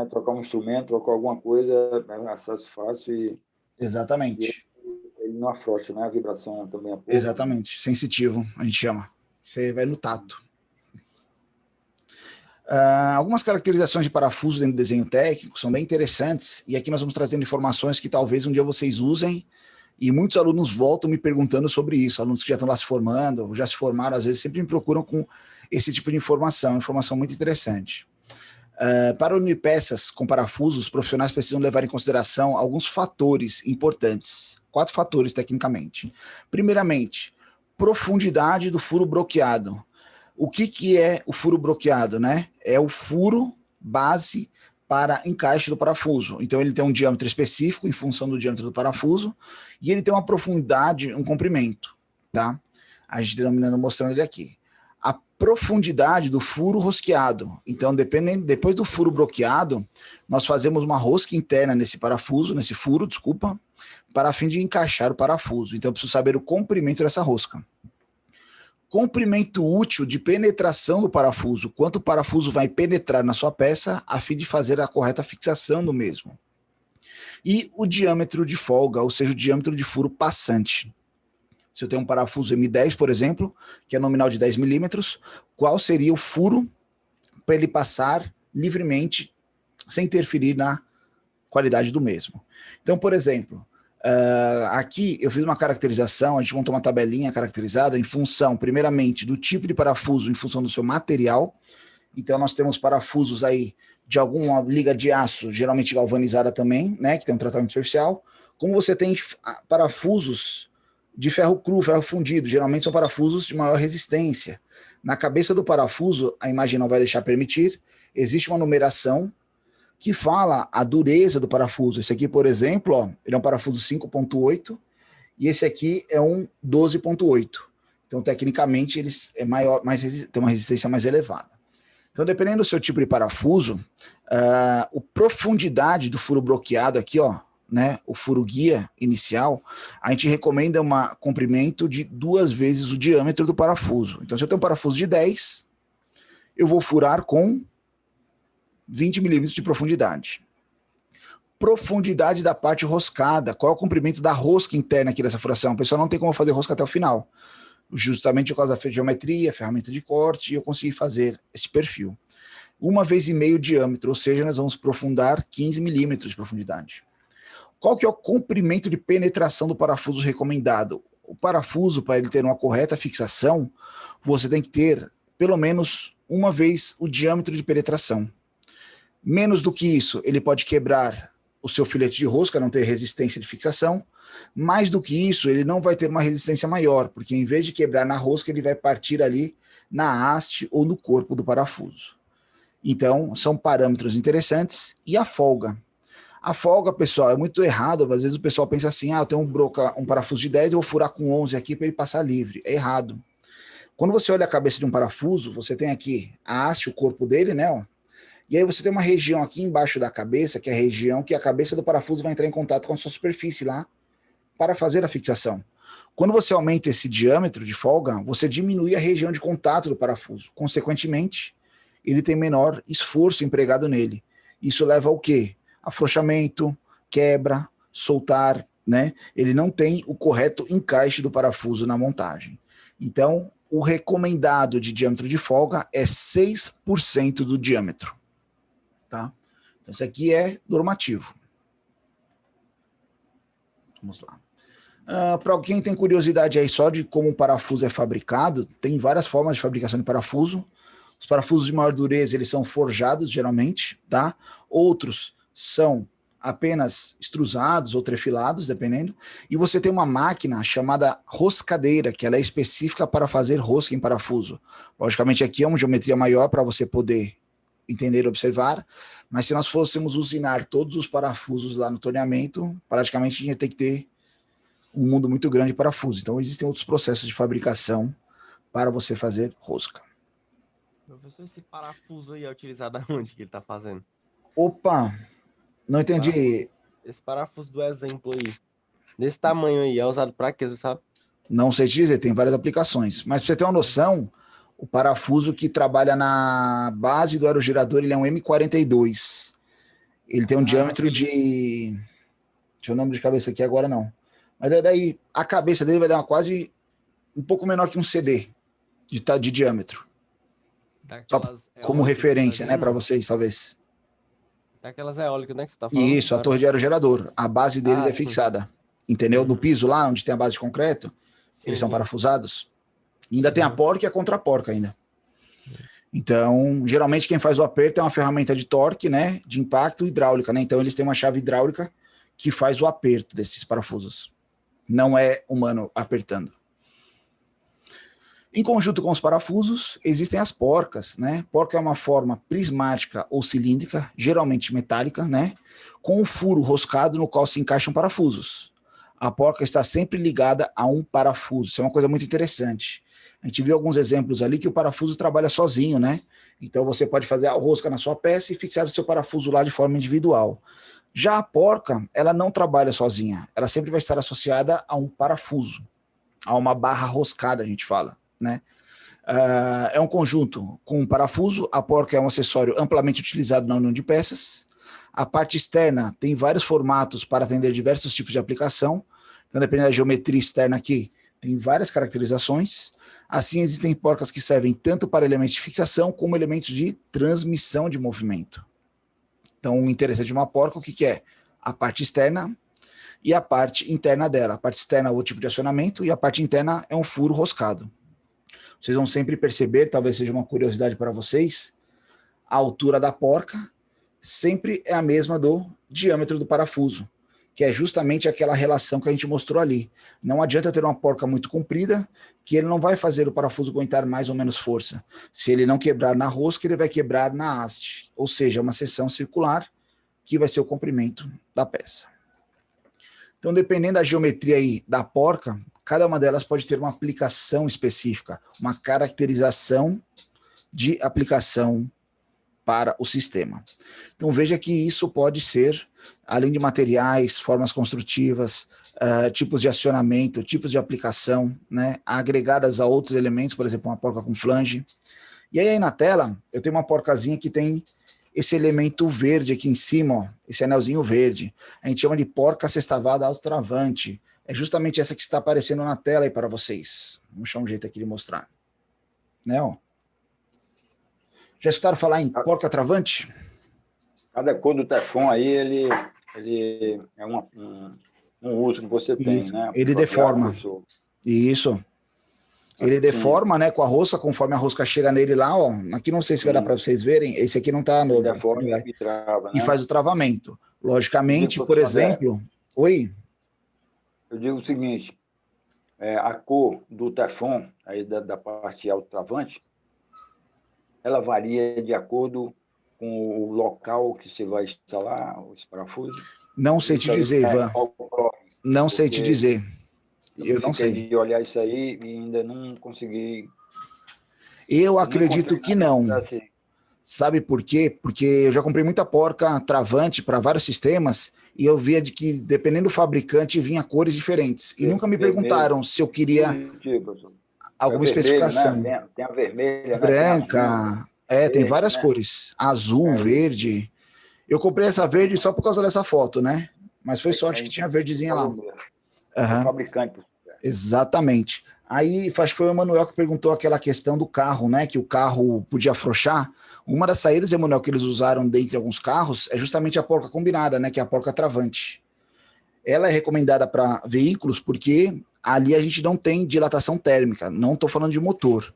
Trocar um instrumento, trocar alguma coisa, é acesso fácil e... Exatamente. Ele não afrouxa, né? A vibração também é pouco. Exatamente. Sensitivo, a gente chama. Você vai no tato. Algumas caracterizações de parafuso dentro do desenho técnico são bem interessantes, e aqui nós vamos trazendo informações que talvez um dia vocês usem, e muitos alunos voltam me perguntando sobre isso, alunos que já estão lá se formando, ou já se formaram, às vezes sempre me procuram com esse tipo de informação muito interessante. Para unir peças com parafusos, os profissionais precisam levar em consideração alguns fatores importantes, 4 fatores tecnicamente. Primeiramente, profundidade do furo broqueado. O que é o furo broqueado, né? É o furo base para encaixe do parafuso. Então ele tem um diâmetro específico em função do diâmetro do parafuso e ele tem uma profundidade, um comprimento, tá? A gente denominando, mostrando ele aqui. A profundidade do furo rosqueado. Então, depois do furo broqueado, nós fazemos uma rosca interna nesse parafuso, nesse furo, desculpa, para a fim de encaixar o parafuso. Então, eu preciso saber o comprimento dessa rosca. Comprimento útil de penetração do parafuso. Quanto o parafuso vai penetrar na sua peça, a fim de fazer a correta fixação do mesmo. E o diâmetro de folga, ou seja, o diâmetro de furo passante. Se eu tenho um parafuso M10, por exemplo, que é nominal de 10 milímetros, qual seria o furo para ele passar livremente, sem interferir na qualidade do mesmo? Então, por exemplo, aqui eu fiz uma caracterização, a gente montou uma tabelinha caracterizada em função, primeiramente, do tipo de parafuso, em função do seu material. Então, nós temos parafusos aí de alguma liga de aço, geralmente galvanizada também, né, que tem um tratamento superficial. Como você tem parafusos de ferro cru, ferro fundido, geralmente são parafusos de maior resistência. Na cabeça do parafuso, a imagem não vai deixar permitir, existe uma numeração que fala a dureza do parafuso. Esse aqui, por exemplo, ó, ele é um parafuso 5.8 e esse aqui é um 12.8. Então, tecnicamente, eles tem uma resistência mais elevada. Então, dependendo do seu tipo de parafuso, a profundidade do furo broqueado aqui, ó, né, o furo guia inicial, a gente recomenda um comprimento de 2 vezes o diâmetro do parafuso. Então, se eu tenho um parafuso de 10, eu vou furar com 20 milímetros de profundidade. Profundidade da parte roscada. Qual é o comprimento da rosca interna aqui dessa furação? O pessoal não tem como fazer rosca até o final. Justamente por causa da geometria, ferramenta de corte, e eu consegui fazer esse perfil. 1,5 vezes o diâmetro, ou seja, nós vamos aprofundar 15 milímetros de profundidade. Qual que é o comprimento de penetração do parafuso recomendado? O parafuso, para ele ter uma correta fixação, você tem que ter pelo menos 1 vez o diâmetro de penetração. Menos do que isso, ele pode quebrar o seu filete de rosca, não ter resistência de fixação. Mais do que isso, ele não vai ter uma resistência maior, porque em vez de quebrar na rosca, ele vai partir ali na haste ou no corpo do parafuso. Então, são parâmetros interessantes. E a folga. A folga, pessoal, é muito errado. Às vezes o pessoal pensa assim, eu tenho um parafuso de 10, eu vou furar com 11 aqui para ele passar livre. É errado. Quando você olha a cabeça de um parafuso, você tem aqui a haste, o corpo dele, né? Ó, e aí você tem uma região aqui embaixo da cabeça, que é a região que a cabeça do parafuso vai entrar em contato com a sua superfície lá para fazer a fixação. Quando você aumenta esse diâmetro de folga, você diminui a região de contato do parafuso. Consequentemente, ele tem menor esforço empregado nele. Isso leva ao quê? Afrouxamento, quebra, soltar, né? Ele não tem o correto encaixe do parafuso na montagem. Então, o recomendado de diâmetro de folga é 6% do diâmetro. Tá? Então, isso aqui é normativo. Vamos lá. Para quem tem curiosidade aí só de como o parafuso é fabricado, tem várias formas de fabricação de parafuso. Os parafusos de maior dureza, eles são forjados, geralmente, tá? Outros são apenas extrusados ou trefilados, dependendo. E você tem uma máquina chamada roscadeira, que ela é específica para fazer rosca em parafuso. Logicamente, aqui é uma geometria maior para você poder entender e observar, mas se nós fôssemos usinar todos os parafusos lá no torneamento, praticamente a gente ia ter que ter um mundo muito grande de parafusos. Então, existem outros processos de fabricação para você fazer rosca. Professor, esse parafuso aí é utilizado aonde que ele está fazendo? Opa, não entendi. Esse parafuso do exemplo aí, desse tamanho aí, é usado para quê, você sabe? Não sei te dizer, tem várias aplicações. Mas para você ter uma noção, o parafuso que trabalha na base do aerogerador, ele é um M42. Ele tem um diâmetro de... Deixa eu não lembro de cabeça aqui agora, não. Mas daí a cabeça dele vai dar quase um pouco menor que um CD de diâmetro. Como referência, né, para vocês, talvez. Daquelas eólicas, né, que você tá falando? Isso, a torre de aerogerador. A base deles é sim. fixada. Entendeu? No piso lá, onde tem a base de concreto, Sim, eles são parafusados. E ainda tem a porca e a contra-porca ainda. Então, geralmente quem faz o aperto é uma ferramenta de torque, né, de impacto hidráulica, né? Então eles têm uma chave hidráulica que faz o aperto desses parafusos. Não é humano apertando. Em conjunto com os parafusos, existem as porcas, né? Porca é uma forma prismática ou cilíndrica, geralmente metálica, né? Com um furo roscado no qual se encaixam parafusos. A porca está sempre ligada a um parafuso. Isso é uma coisa muito interessante. A gente viu alguns exemplos ali que o parafuso trabalha sozinho, né? Então você pode fazer a rosca na sua peça e fixar o seu parafuso lá de forma individual. Já a porca, ela não trabalha sozinha. Ela sempre vai estar associada a um parafuso, a uma barra roscada, a gente fala, né? É um conjunto com um parafuso. A porca é um acessório amplamente utilizado na união de peças. A parte externa tem vários formatos para atender diversos tipos de aplicação. Então, dependendo da geometria externa aqui, tem várias caracterizações. Assim, existem porcas que servem tanto para elementos de fixação como elementos de transmissão de movimento. Então, o interessante de uma porca, o que é? A parte externa e a parte interna dela. A parte externa é o tipo de acionamento e a parte interna é um furo roscado. Vocês vão sempre perceber, talvez seja uma curiosidade para vocês, a altura da porca sempre é a mesma do diâmetro do parafuso, que é justamente aquela relação que a gente mostrou ali. Não adianta ter uma porca muito comprida, que ele não vai fazer o parafuso aguentar mais ou menos força. Se ele não quebrar na rosca, ele vai quebrar na haste, ou seja, uma seção circular, que vai ser o comprimento da peça. Então, dependendo da geometria aí da porca, cada uma delas pode ter uma aplicação específica, uma caracterização de aplicação para o sistema. Então veja que isso pode ser, além de materiais, formas construtivas, tipos de acionamento, tipos de aplicação, né, agregadas a outros elementos, por exemplo, uma porca com flange. E aí na tela, eu tenho uma porcazinha que tem esse elemento verde aqui em cima, ó, esse anelzinho verde. A gente chama de porca sextavada autotravante. É justamente essa que está aparecendo na tela aí para vocês. Vamos achar um jeito aqui de mostrar. Né, ó. Já escutaram falar em porca travante? Cada cor do Teflon aí, ele é um uso que você Isso. tem, né? Ele deforma. Isso. Ele deforma, né, com a rosca, conforme a rosca chega nele lá, ó. Aqui não sei se vai dar para vocês verem. Esse aqui não está novo. Deforma e trava, né? E faz o travamento. Logicamente, por exemplo... Oi? Eu digo o seguinte, a cor do Teflon, aí da parte autotravante, ela varia de acordo com o local que você vai instalar os parafusos. Não sei te dizer, Ivan. Não sei te dizer. Eu não sei. De olhar isso aí e ainda não consegui Eu acredito que não. Assim. Sabe por quê? Porque eu já comprei muita porca travante para vários sistemas e eu via de que, dependendo do fabricante, vinha cores diferentes. E nunca me perguntaram se eu queria alguma vermelho, especificação. né? Tem a vermelha, né? Branca, tem verde, várias né? cores. Azul, verde. Eu comprei essa verde só por causa dessa foto, né? Mas foi sorte que tinha verdezinha lá. O fabricante. Exatamente. Aí, acho que foi o Emanuel que perguntou aquela questão do carro, né? Que o carro podia afrouxar. Uma das saídas, Emanuel, que eles usaram dentre alguns carros é justamente a porca combinada, né? Que é a porca travante. Ela é recomendada para veículos porque ali a gente não tem dilatação térmica. Não estou falando de motor.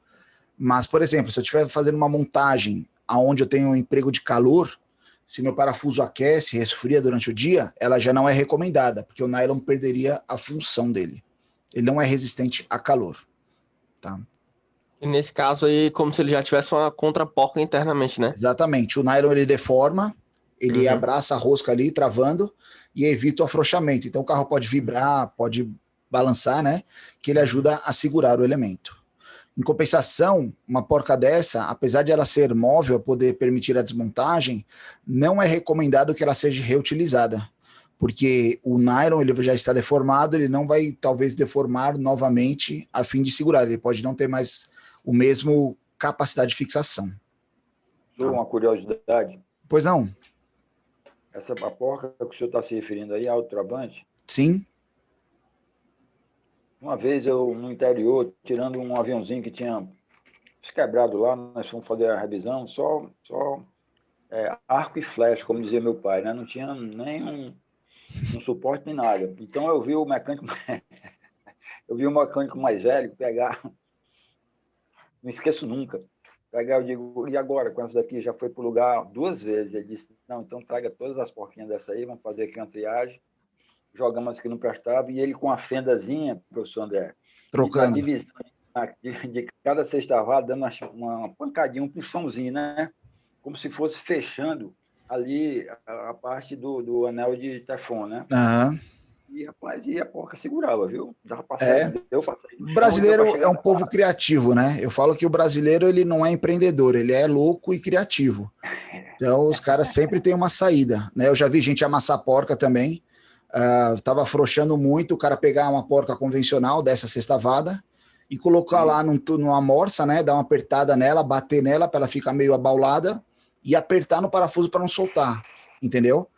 Mas, por exemplo, se eu estiver fazendo uma montagem onde eu tenho um emprego de calor, se meu parafuso aquece, resfria durante o dia, ela já não é recomendada, porque o nylon perderia a função dele. Ele não é resistente a calor. Tá? E nesse caso aí, como se ele já tivesse uma contraporca internamente, né? Exatamente. O nylon ele deforma, ele abraça a rosca ali, travando, e evita o afrouxamento. Então o carro pode vibrar, pode balançar, né? Que ele ajuda a segurar o elemento. Em compensação, uma porca dessa, apesar de ela ser móvel, poder permitir a desmontagem, não é recomendado que ela seja reutilizada. Porque o nylon ele já está deformado, ele não vai talvez deformar novamente a fim de segurar, ele pode não ter mais o mesmo capacidade de fixação. Só uma curiosidade. Pois não. A porca que o senhor está se referindo aí, Alto Travante? Sim. Uma vez eu, no interior, tirando um aviãozinho que tinha quebrado lá, nós fomos fazer a revisão, só arco e flecha, como dizia meu pai, né? Não tinha nem um suporte nem nada. Então eu vi o mecânico mais velho pegar, não esqueço nunca, pegar, eu digo, e agora, com essa daqui já foi para o lugar 2 vezes. Ele disse, não, então traga todas as porquinhas dessa aí, vamos fazer aqui uma triagem, jogamos as que não prestavam, e ele com a fendazinha, professor André, trocando. Divisão de cada sextavada, dando uma pancadinha, um puxãozinho, né? Como se fosse fechando ali a parte do anel de Teflon, né? E, rapaz, a porca segurava, viu? Dava pra sair, deu pra sair. O brasileiro é um povo criativo, né? Eu falo que o brasileiro ele não é empreendedor, ele é louco e criativo. Então os caras sempre têm uma saída, né? Eu já vi gente amassar porca também. Tava afrouxando muito, o cara pegar uma porca convencional dessa sextavada e colocar lá numa morsa, né? Dar uma apertada nela, bater nela para ela ficar meio abaulada e apertar no parafuso para não soltar, entendeu?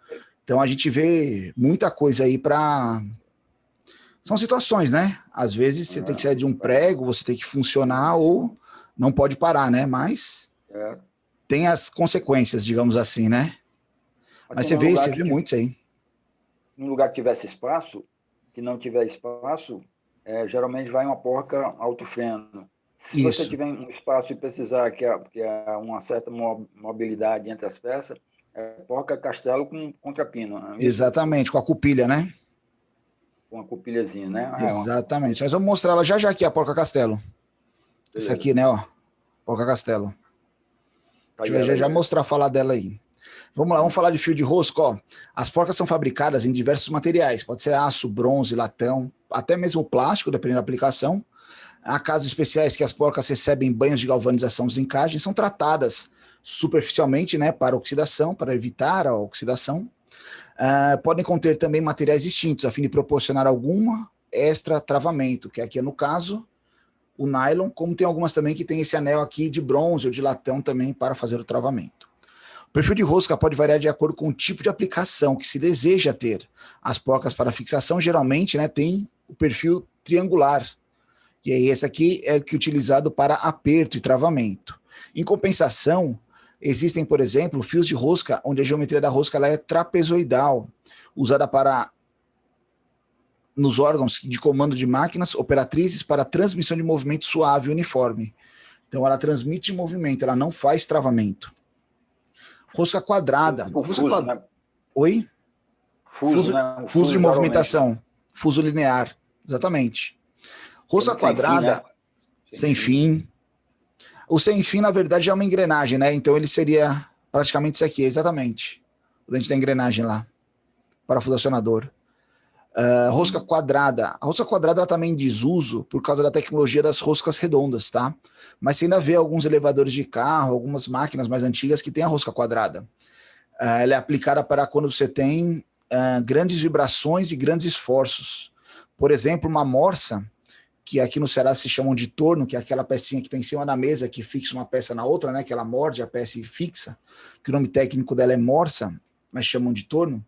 Então a gente vê muita coisa aí para... São situações, né? Às vezes você tem que sair de um prego, você tem que funcionar ou não pode parar, né? Mas tem as consequências, digamos assim, né? Mas você vê muito isso aí. Num lugar que tivesse espaço, que não tiver espaço, geralmente vai uma porca alto-freno. Se você tiver um espaço e precisar que há uma certa mobilidade entre as peças, porca castelo com contrapino. Exatamente, com a cupilha, né? Com a cupilhazinha, né? Exatamente. Nós vamos mostrar ela já aqui, a porca castelo. Essa aqui, né, ó. Porca castelo. Deixa eu já mostrar, falar dela aí. Vamos lá, vamos falar de fio de rosca, ó. As porcas são fabricadas em diversos materiais. Pode ser aço, bronze, latão, até mesmo plástico, dependendo da aplicação. Há casos especiais que as porcas recebem banhos de galvanização dos encaixes, são tratadas superficialmente, né, para oxidação, para evitar a oxidação. Podem conter também materiais distintos, a fim de proporcionar alguma extra travamento, que aqui é no caso o nylon, como tem algumas também que tem esse anel aqui de bronze ou de latão também para fazer o travamento. O perfil de rosca pode variar de acordo com o tipo de aplicação que se deseja ter. As porcas para fixação geralmente, né, tem o perfil triangular, e aí esse aqui é o que é utilizado para aperto e travamento. Em compensação, existem, por exemplo, fios de rosca, onde a geometria da rosca ela é trapezoidal, usada nos órgãos de comando de máquinas operatrizes para transmissão de movimento suave e uniforme. Então, ela transmite movimento, ela não faz travamento. Rosca quadrada. Né? Oi? Fuso de movimentação. Fuso linear. Exatamente. Rosca quadrada, sem fim. O sem fim, na verdade, é uma engrenagem, né? Então ele seria praticamente isso aqui, exatamente. A gente tem engrenagem lá, parafuso acionador. Rosca quadrada. A rosca quadrada ela também em desuso por causa da tecnologia das roscas redondas, tá? Mas você ainda vê alguns elevadores de carro, algumas máquinas mais antigas que têm a rosca quadrada. Ela é aplicada para quando você tem grandes vibrações e grandes esforços. Por exemplo, uma morsa, que aqui no Ceará se chamam de torno, que é aquela pecinha que está em cima da mesa, que fixa uma peça na outra, né? Que ela morde a peça e fixa, que o nome técnico dela é morsa, mas chamam de torno.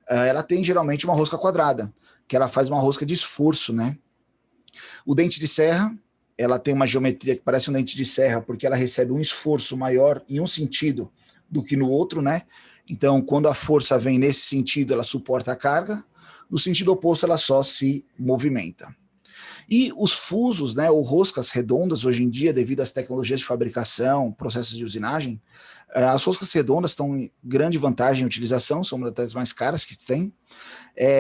Ela tem geralmente uma rosca quadrada, que ela faz uma rosca de esforço, né? O dente de serra, ela tem uma geometria que parece um dente de serra, porque ela recebe um esforço maior em um sentido do que no outro, né? Então, quando a força vem nesse sentido, ela suporta a carga, no sentido oposto, ela só se movimenta. E os fusos, né, ou roscas redondas, hoje em dia, devido às tecnologias de fabricação, processos de usinagem, as roscas redondas estão em grande vantagem em utilização, são uma das mais caras que tem,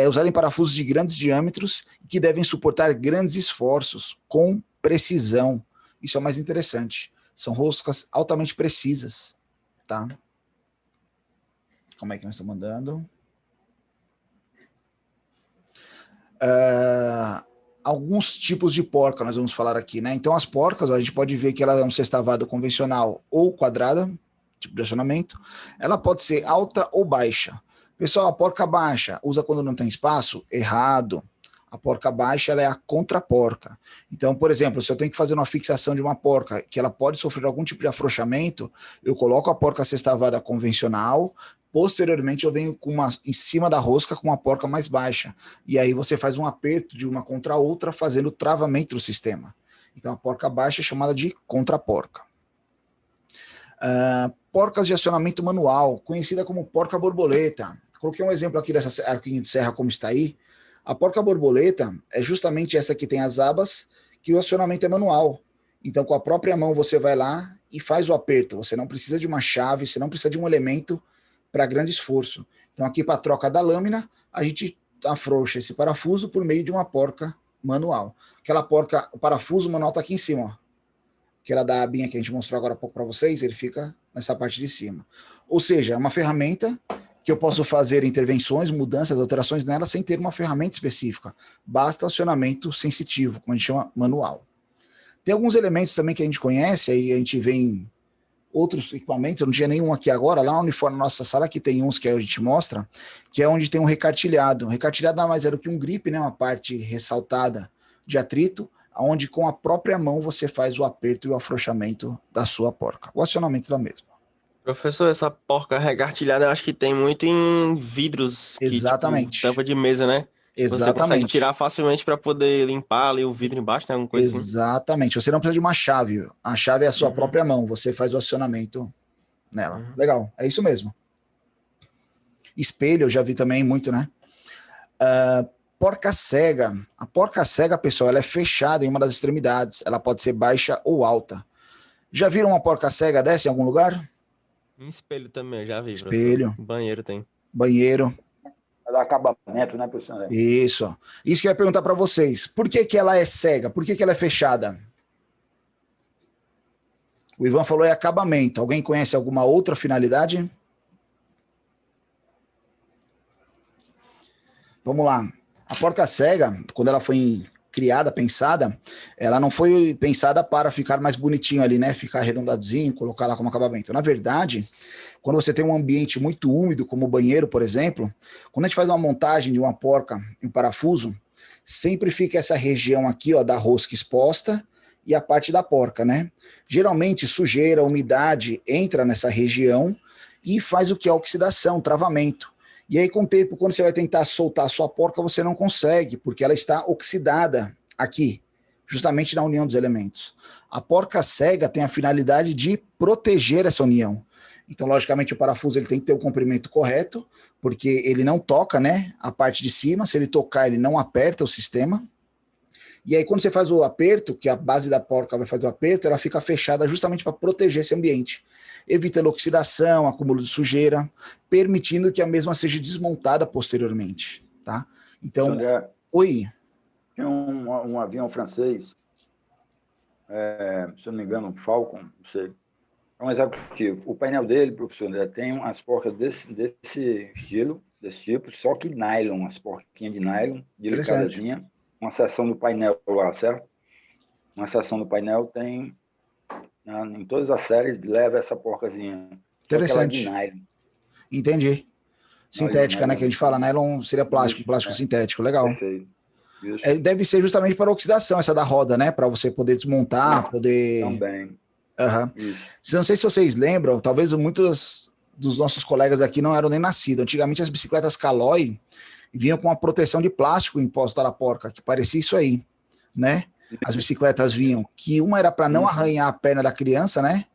usada em parafusos de grandes diâmetros que devem suportar grandes esforços com precisão. Isso é o mais interessante. São roscas altamente precisas, tá? Como é que nós estamos andando? Alguns tipos de porca nós vamos falar aqui, né? Então as porcas, a gente pode ver que ela é um sextavado convencional ou quadrada, tipo de acionamento. Ela pode ser alta ou baixa. Pessoal, a porca baixa usa quando não tem espaço? Errado. A porca baixa ela é a contraporca. Então, por exemplo, se eu tenho que fazer uma fixação de uma porca que ela pode sofrer algum tipo de afrouxamento, eu coloco a porca sextavada convencional, posteriormente eu venho com em cima da rosca com uma porca mais baixa. E aí você faz um aperto de uma contra a outra, fazendo o travamento do sistema. Então a porca baixa é chamada de contraporca. Porcas de acionamento manual, conhecida como porca borboleta. Coloquei um exemplo aqui dessa arquinha de serra como está aí. A porca borboleta é justamente essa que tem as abas, que o acionamento é manual. Então, com a própria mão, você vai lá e faz o aperto. Você não precisa de uma chave, você não precisa de um elemento para grande esforço. Então, aqui para a troca da lâmina, a gente afrouxa esse parafuso por meio de uma porca manual. Aquela porca, o parafuso manual está aqui em cima, ó. Que era da abinha que a gente mostrou agora há pouco para vocês, ele fica nessa parte de cima. Ou seja, é uma ferramenta que eu posso fazer intervenções, mudanças, alterações nela sem ter uma ferramenta específica. Basta acionamento sensitivo, como a gente chama manual. Tem alguns elementos também que a gente conhece, aí a gente vê em outros equipamentos, eu não tinha nenhum aqui agora, lá no uniforme na nossa sala que tem uns que a gente mostra, que é onde tem um recartilhado. O recartilhado nada mais era do que um grip, né, uma parte ressaltada de atrito, onde com a própria mão você faz o aperto e o afrouxamento da sua porca, o acionamento da mesma. Professor, essa porca recartilhada eu acho que tem muito em vidros, que tipo, Exatamente. tampa de mesa, né? Que você consegue Exatamente. tirar facilmente para poder limpar ali o vidro embaixo, né? Alguma coisa assim. Exatamente. Você não precisa de uma chave. A chave é a sua própria mão. Você faz o acionamento nela. Legal. É isso mesmo. Espelho, eu já vi também muito, né? Porca cega. A porca cega, pessoal, ela é fechada em uma das extremidades. Ela pode ser baixa ou alta. Já viram uma porca cega dessa em algum lugar? Em espelho também, eu já vi, Espelho. professor. Banheiro tem. Banheiro. Vai dar acabamento, né, professor? Isso. Isso que eu ia perguntar para vocês. Por que que ela é cega? Por que que ela é fechada? O Ivan falou é acabamento. Alguém conhece alguma outra finalidade? Vamos lá. A porca cega, quando ela foi criada, pensada, ela não foi pensada para ficar mais bonitinho ali, né? Ficar arredondadinho, colocar lá como acabamento. Na verdade, quando você tem um ambiente muito úmido, como o banheiro, por exemplo, quando a gente faz uma montagem de uma porca em parafuso, sempre fica essa região aqui, ó, da rosca exposta e a parte da porca, né? Geralmente, sujeira, umidade entra nessa região e faz o que é oxidação, travamento. E aí, com o tempo, quando você vai tentar soltar a sua porca, você não consegue, porque ela está oxidada aqui, justamente na união dos elementos. A porca cega tem a finalidade de proteger essa união. Então, logicamente, o parafuso ele tem que ter o comprimento correto, porque ele não toca, né, a parte de cima. Se ele tocar, ele não aperta o sistema. E aí, quando você faz o aperto, que a base da porca vai fazer o aperto, ela fica fechada justamente para proteger esse ambiente, evitando oxidação, acúmulo de sujeira, permitindo que a mesma seja desmontada posteriormente, tá? Então, André, oi. tinha um avião francês, se eu não me engano, um Falcon, não sei, é um executivo. O painel dele, professor André, tem umas porcas desse estilo, desse tipo, só que nylon, as porquinhas de nylon, delicadazinha, uma seção do painel lá, certo? Uma seção do painel tem, em todas as séries, leva essa porcazinha, só que ela é de nylon. Entendi. Sintética, né, que a gente fala, nylon seria plástico, plástico sintético, legal. Perfeito. Deve ser justamente para oxidação, essa da roda, né, para você poder desmontar, poder... Também. Não sei se vocês lembram, talvez muitos dos nossos colegas aqui não eram nem nascidos. Antigamente as bicicletas Caloi vinham com uma proteção de plástico imposta na porca, que parecia isso aí, né? As bicicletas vinham, que uma era para não arranhar a perna da criança, né?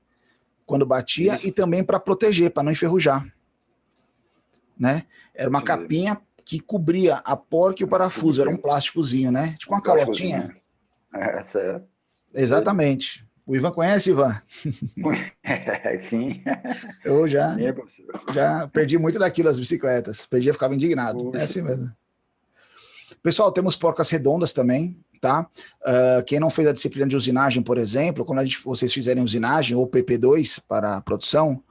Quando batia, e também para proteger, para não enferrujar, né? Era uma capinha que cobria a porca e o parafuso, era um plásticozinho, né? Tipo uma calotinha. Certo. Exatamente. O Ivan conhece, Ivan? Sim. Eu já perdi muito daquilo, as bicicletas. Perdia, ficava indignado. Puxa. É assim mesmo. Pessoal, temos porcas redondas também, tá? Quem não fez a disciplina de usinagem, por exemplo, quando vocês fizerem usinagem ou PP2 para a produção,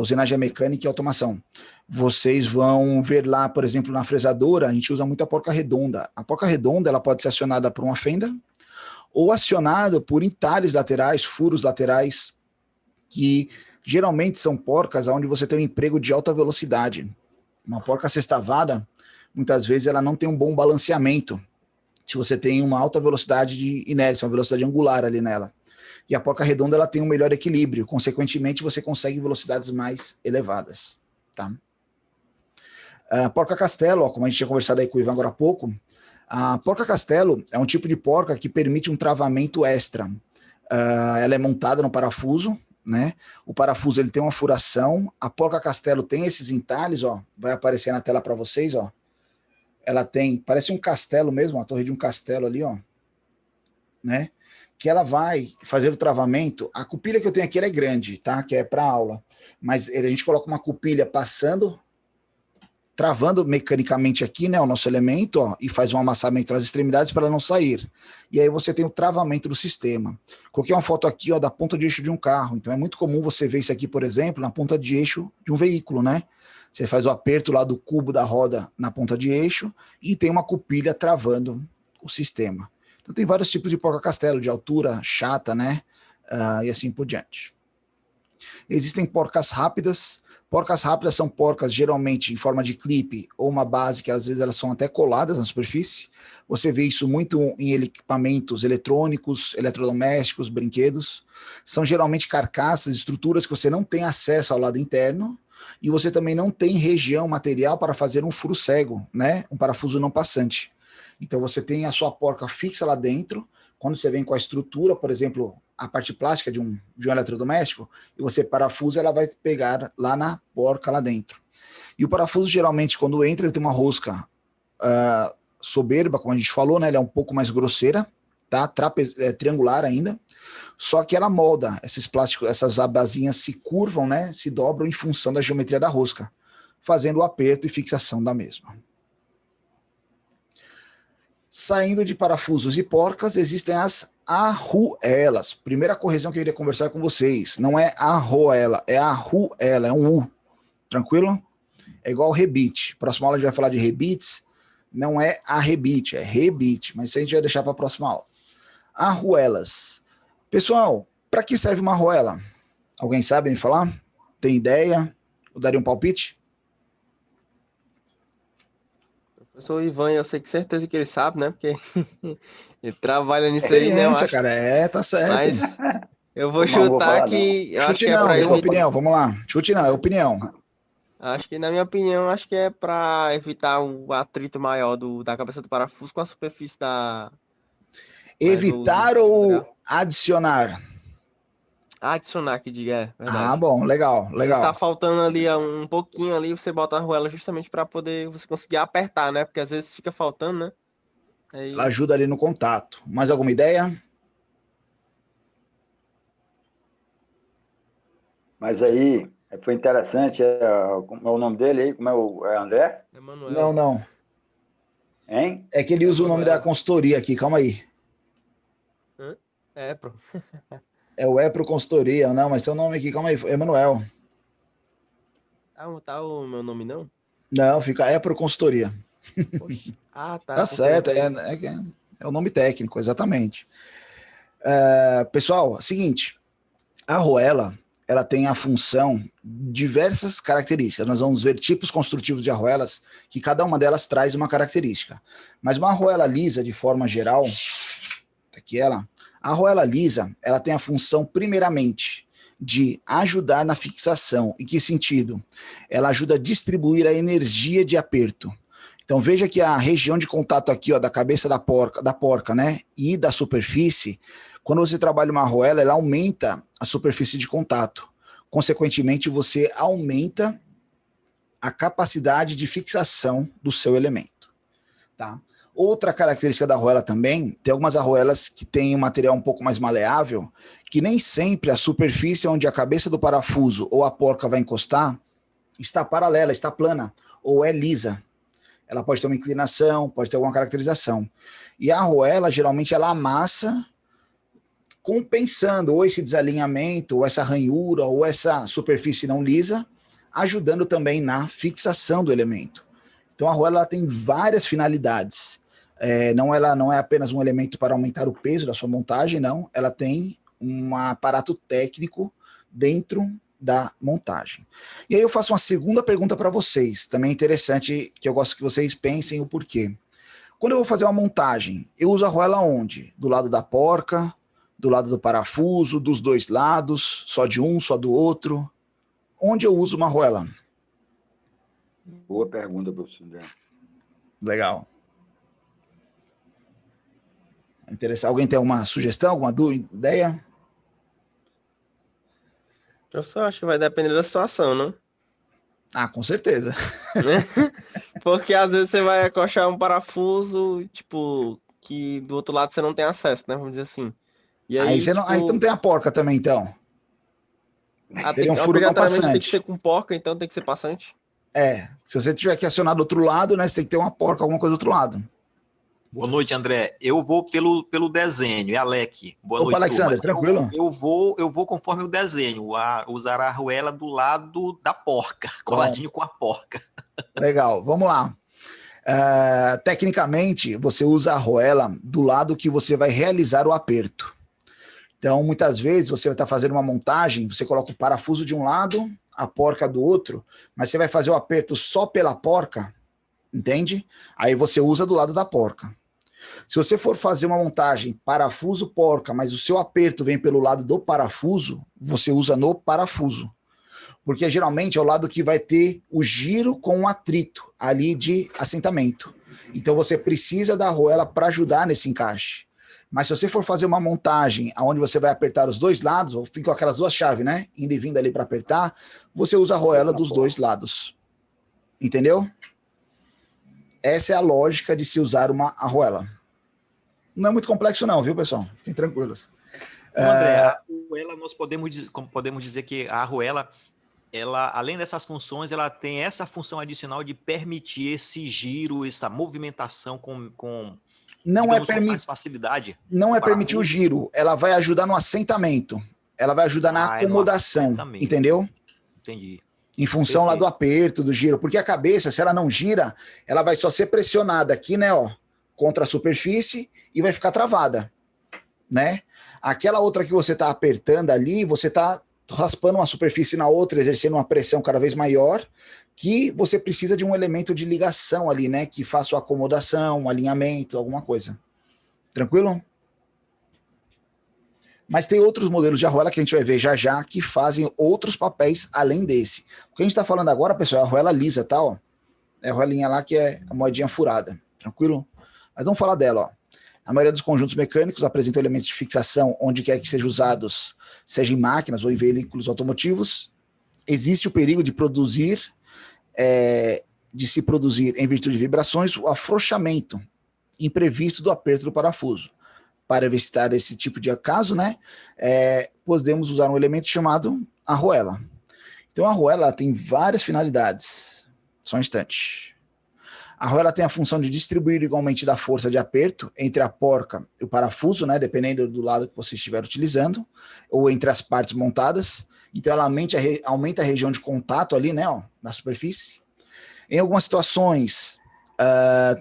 usinagem mecânica e automação, vocês vão ver lá, por exemplo, na fresadora, a gente usa muito a porca redonda. A porca redonda, ela pode ser acionada por uma fenda ou acionada por entalhes laterais, furos laterais, que geralmente são porcas onde você tem um emprego de alta velocidade. Uma porca sextavada, muitas vezes ela não tem um bom balanceamento, se você tem uma alta velocidade de inércia, uma velocidade angular ali nela. E a porca redonda ela tem um melhor equilíbrio, consequentemente você consegue velocidades mais elevadas. Tá? A porca castelo, ó, como a gente tinha conversado aí com o Ivan agora há pouco, a porca castelo é um tipo de porca que permite um travamento extra. Ela é montada no parafuso, né? O parafuso ele tem uma furação. A porca castelo tem esses entalhes, ó, vai aparecer na tela para vocês, ó. Ela tem, parece um castelo mesmo, a torre de um castelo ali, ó, né? Que ela vai fazer o travamento. A cupilha que eu tenho aqui ela é grande, tá? Que é para aula, mas a gente coloca uma cupilha passando, travando mecanicamente aqui, né, o nosso elemento, ó, e faz um amassamento nas extremidades para ela não sair. E aí você tem o travamento do sistema. Coloquei uma foto aqui, ó, da ponta de eixo de um carro. Então é muito comum você ver isso aqui, por exemplo, na ponta de eixo de um veículo, né? Você faz o aperto lá do cubo da roda na ponta de eixo e tem uma cupilha travando o sistema. Então tem vários tipos de porca-castelo, de altura, chata, né? E assim por diante. Existem porcas rápidas. Porcas rápidas são porcas geralmente em forma de clipe ou uma base que às vezes elas são até coladas na superfície. Você vê isso muito em equipamentos eletrônicos, eletrodomésticos, brinquedos. São geralmente carcaças, estruturas que você não tem acesso ao lado interno e você também não tem região material para fazer um furo cego, né? Um parafuso não passante. Então você tem a sua porca fixa lá dentro. Quando você vem com a estrutura, por exemplo, a parte plástica de um eletrodoméstico, e você parafusa, ela vai pegar lá na porca lá dentro. E o parafuso, geralmente, quando entra, ele tem uma rosca soberba, como a gente falou, né? Ela é um pouco mais grosseira, tá? Triangular ainda, só que ela molda esses plásticos, essas abazinhas se curvam, né? Se dobram em função da geometria da rosca, fazendo o aperto e fixação da mesma. Saindo de parafusos e porcas, existem as arruelas. Primeira correção que eu queria conversar com vocês. Não é arruela, é arruela, é um U. Tranquilo? É igual rebite. Próxima aula a gente vai falar de rebites. Não é arrebite, é rebite. Mas isso a gente vai deixar para a próxima aula. Arruelas. Pessoal, para que serve uma arruela? Alguém sabe me falar? Tem ideia? Eu daria um palpite? Professor Ivan, eu sei que certeza que ele sabe, né? Porque ele trabalha nisso aí, né? Experiência, cara. Tá certo. Mas eu vou chutar que... Eu acho que é para evitar... uma opinião, vamos lá. Chute não, é opinião. Acho que, na minha opinião, acho que é para evitar o atrito maior da cabeça do parafuso com a superfície da... Evitar ou adicionar? Adicionar, que diga, é verdade. Ah, bom, legal. Está faltando ali um pouquinho ali, você bota a arruela justamente para poder você conseguir apertar, né? Porque às vezes fica faltando, né? Aí... Ela ajuda ali no contato. Mais alguma ideia? Mas aí, foi interessante, como é o nome dele aí? Como é André? Emanuel. Não. Hein? É que ele usa o nome da consultoria aqui, calma aí. Epro. É o Epro Consultoria, não, mas tem o nome aqui, calma aí, Emanuel. Tá o meu nome não? Não, fica, é por consultoria. Poxa. Ah, tá. Tá certo, é o nome técnico, exatamente. Pessoal, seguinte, a arruela, ela tem a função, diversas características. Nós vamos ver tipos construtivos de arruelas, que cada uma delas traz uma característica. Mas uma arruela lisa, de forma geral, aqui ela, a arruela lisa, ela tem a função, primeiramente, de ajudar na fixação. Em que sentido? Ela ajuda a distribuir a energia de aperto. Então veja que a região de contato aqui, ó, da cabeça da porca, né, e da superfície, quando você trabalha uma arruela, ela aumenta a superfície de contato. Consequentemente, você aumenta a capacidade de fixação do seu elemento. Tá? Outra característica da arruela também, tem algumas arruelas que têm um material um pouco mais maleável, que nem sempre a superfície onde a cabeça do parafuso ou a porca vai encostar está paralela, está plana, ou é lisa. Ela pode ter uma inclinação, pode ter alguma caracterização. E a arruela, geralmente, ela amassa, compensando ou esse desalinhamento, ou essa ranhura, ou essa superfície não lisa, ajudando também na fixação do elemento. Então a arruela ela tem várias finalidades. Ela não é apenas um elemento para aumentar o peso da sua montagem, não. Ela tem um aparato técnico dentro da montagem. E aí eu faço uma segunda pergunta para vocês, também interessante, que eu gosto que vocês pensem o porquê. Quando eu vou fazer uma montagem, eu uso a arruela onde? Do lado da porca, do lado do parafuso, dos dois lados, só de um, só do outro? Onde eu uso uma arruela? Boa pergunta, professor André. Legal. Interessante. Alguém tem alguma sugestão, alguma dúvida, ideia? Eu só acho que vai depender da situação, não? Ah, com certeza. Porque às vezes você vai acochar um parafuso, tipo, que do outro lado você não tem acesso, né? Vamos dizer assim. E aí, Aí não tem a porca também, então. Teria um furo não passante. Tem que ser com porca, então tem que ser passante. Se você tiver que acionar do outro lado, né, você tem que ter uma porca, alguma coisa do outro lado. Boa noite, André. Eu vou pelo desenho, é Alec. Boa noite, Alexandre, tranquilo? Eu vou conforme o desenho, usar a arruela do lado da porca, coladinho com a porca. Legal, vamos lá. Tecnicamente, você usa a arruela do lado que você vai realizar o aperto. Então, muitas vezes, você vai estar fazendo uma montagem, você coloca o parafuso de um lado, a porca do outro, mas você vai fazer o aperto só pela porca, entende? Aí você usa do lado da porca. Se você for fazer uma montagem parafuso porca, mas o seu aperto vem pelo lado do parafuso, você usa no parafuso. Porque geralmente é o lado que vai ter o giro com o atrito ali de assentamento. Então você precisa da arruela para ajudar nesse encaixe. Mas se você for fazer uma montagem onde você vai apertar os dois lados, ou fica com aquelas duas chaves, né? Indo e vindo ali para apertar, você usa a arruela dos dois lados. Entendeu? Essa é a lógica de se usar uma arruela. Não é muito complexo não, viu, pessoal? Fiquem tranquilos. André, a arruela, nós podemos dizer que a arruela, ela, além dessas funções, ela tem essa função adicional de permitir esse giro, essa movimentação com mais facilidade. Não é permitir o giro, ela vai ajudar no assentamento, ela vai ajudar na acomodação, entendeu? Entendi. Em função lá do aperto, do giro, porque a cabeça, se ela não gira, ela vai só ser pressionada aqui, né, ó, contra a superfície e vai ficar travada, né? Aquela outra que você está apertando ali, você está raspando uma superfície na outra, exercendo uma pressão cada vez maior, que você precisa de um elemento de ligação ali, né? Que faça a acomodação, um alinhamento, alguma coisa. Tranquilo? Mas tem outros modelos de arruela que a gente vai ver já já, que fazem outros papéis além desse. O que a gente está falando agora, pessoal, é a arruela lisa, tá? Ó. É a arruelinha lá que é a moedinha furada. Tranquilo? Mas vamos falar dela, ó. A maioria dos conjuntos mecânicos apresentam elementos de fixação onde quer que sejam usados, seja em máquinas ou em veículos automotivos. Existe o perigo de se produzir, em virtude de vibrações, o afrouxamento imprevisto do aperto do parafuso. Para evitar esse tipo de caso, né, podemos usar um elemento chamado arruela. Então, a arruela tem várias finalidades. Só um instante. A arruela tem a função de distribuir igualmente da força de aperto entre a porca e o parafuso, né, dependendo do lado que você estiver utilizando, ou entre as partes montadas. Então, ela aumenta a região de contato ali, né, ó, na superfície. Em algumas situações,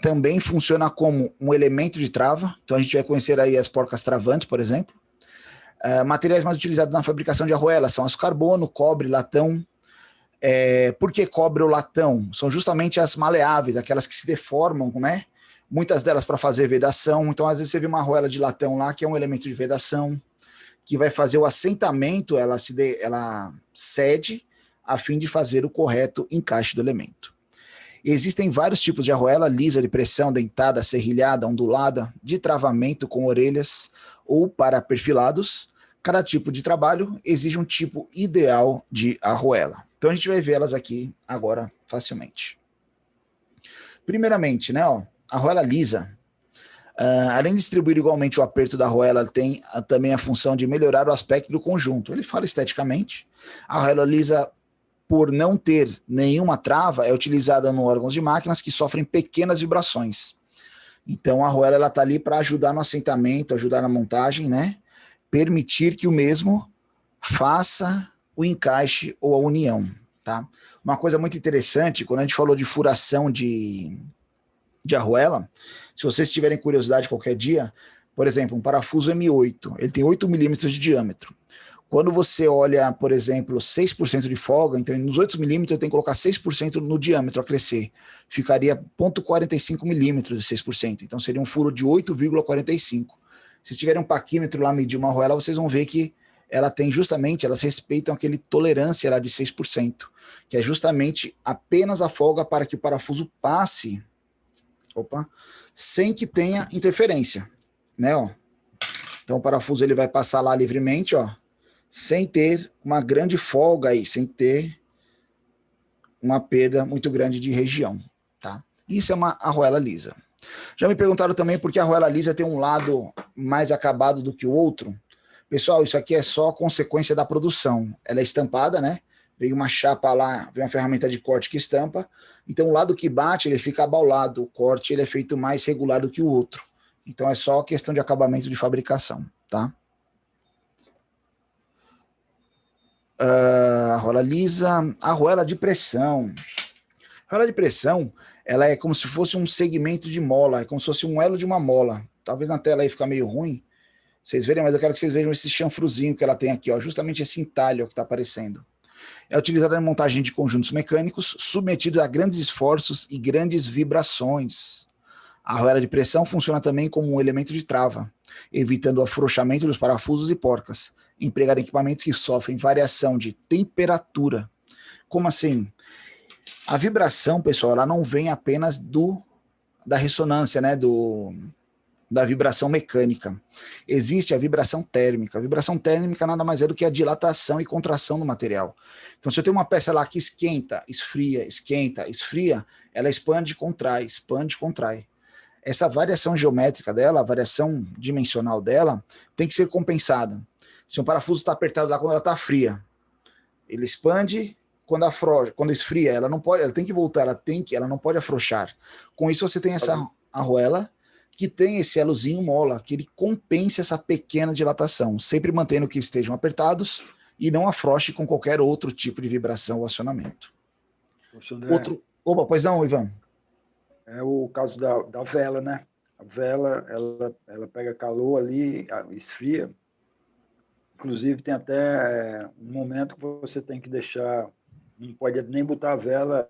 também funciona como um elemento de trava. Então a gente vai conhecer aí as porcas travantes, por exemplo. Materiais mais utilizados na fabricação de arruela são aço carbono, cobre, latão. Por que cobre ou latão? São justamente as maleáveis, aquelas que se deformam, né? Muitas delas para fazer vedação. Então, às vezes, você vê uma arruela de latão lá, que é um elemento de vedação, que vai fazer o assentamento, ela cede a fim de fazer o correto encaixe do elemento. Existem vários tipos de arruela: lisa, de pressão, dentada, serrilhada, ondulada, de travamento com orelhas ou para perfilados. Cada tipo de trabalho exige um tipo ideal de arruela. Então a gente vai vê-las aqui agora facilmente. Primeiramente, né, ó, a arruela lisa. Além de distribuir igualmente o aperto da arruela, tem também a função de melhorar o aspecto do conjunto. Ele fala esteticamente. A arruela lisa, por não ter nenhuma trava, é utilizada em órgãos de máquinas que sofrem pequenas vibrações. Então a arruela está ali para ajudar no assentamento, ajudar na montagem, né? Permitir que o mesmo faça o encaixe ou a união, tá? Uma coisa muito interessante, quando a gente falou de furação de arruela, se vocês tiverem curiosidade qualquer dia, por exemplo, um parafuso M8, ele tem 8 milímetros de diâmetro. Quando você olha, por exemplo, 6% de folga, então nos 8 milímetros eu tenho que colocar 6% no diâmetro a crescer. Ficaria 0,45 milímetros de 6%. Então seria um furo de 8,45. Se tiverem um paquímetro lá medir uma arruela, vocês vão ver que ela tem justamente, elas respeitam aquele tolerância lá de 6%, que é justamente apenas a folga para que o parafuso passe, sem que tenha interferência, né, ó. Então o parafuso ele vai passar lá livremente, ó, sem ter uma grande folga aí, sem ter uma perda muito grande de região, tá? Isso é uma arruela lisa. Já me perguntaram também por que a arruela lisa tem um lado mais acabado do que o outro. Pessoal, isso aqui é só consequência da produção. Ela é estampada, né? Veio uma chapa lá, veio uma ferramenta de corte que estampa. Então o lado que bate, ele fica abaulado. O corte ele é feito mais regular do que o outro. Então é só questão de acabamento de fabricação, tá? Arruela lisa, arruela de pressão. Arruela de pressão, ela é como se fosse um segmento de mola, é como se fosse um elo de uma mola. Talvez na tela aí fica meio ruim, vocês verem, mas eu quero que vocês vejam esse chanfruzinho que ela tem aqui, ó, justamente esse entalhe que está aparecendo. É utilizada em montagem de conjuntos mecânicos, submetidos a grandes esforços e grandes vibrações. A arruela de pressão funciona também como um elemento de trava, evitando o afrouxamento dos parafusos e porcas, empregada em equipamentos que sofrem variação de temperatura. Como assim? A vibração, pessoal, ela não vem apenas da ressonância, né, da vibração mecânica. Existe a vibração térmica. A vibração térmica nada mais é do que a dilatação e contração do material. Então, se eu tenho uma peça lá que esquenta, esfria, ela expande e contrai, Essa variação geométrica dela, a variação dimensional dela, tem que ser compensada. Se um parafuso está apertado lá quando ela está fria, ele expande, quando esfria, ela tem que voltar, ela não pode afrouxar. Com isso, você tem essa arruela que tem esse elozinho mola, que ele compensa essa pequena dilatação, sempre mantendo que estejam apertados e não afrouxe com qualquer outro tipo de vibração ou acionamento. Pois não, Ivan? É o caso da vela, né? A vela, ela pega calor ali, esfria. Inclusive, tem até um momento que você tem que deixar, não pode nem botar a vela,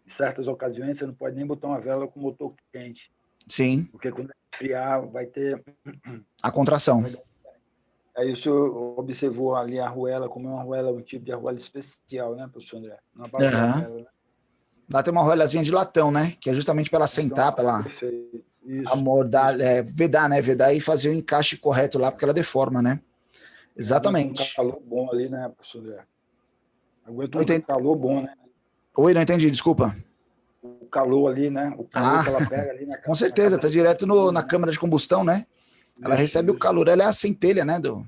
em certas ocasiões, você não pode nem botar uma vela com motor quente. Sim. Porque quando esfriar, vai ter a contração. Aí o senhor observou ali a arruela, como é uma arruela, um tipo de arruela especial, né, professor André? Não arruela, né? Lá tem uma arruelazinha de latão, né? Que é justamente para ela sentar, para ela amordar, vedar, né? Vedar e fazer o encaixe correto lá, porque ela deforma, né? Exatamente. Um calor bom ali, né, professor André? Aguenta um calor bom, né? Oi, não entendi, desculpa. O calor ali, né? O calor que ela pega ali na com certeza, tá direto na câmara de combustão, né? Ela recebe o calor, ela é a centelha, né, do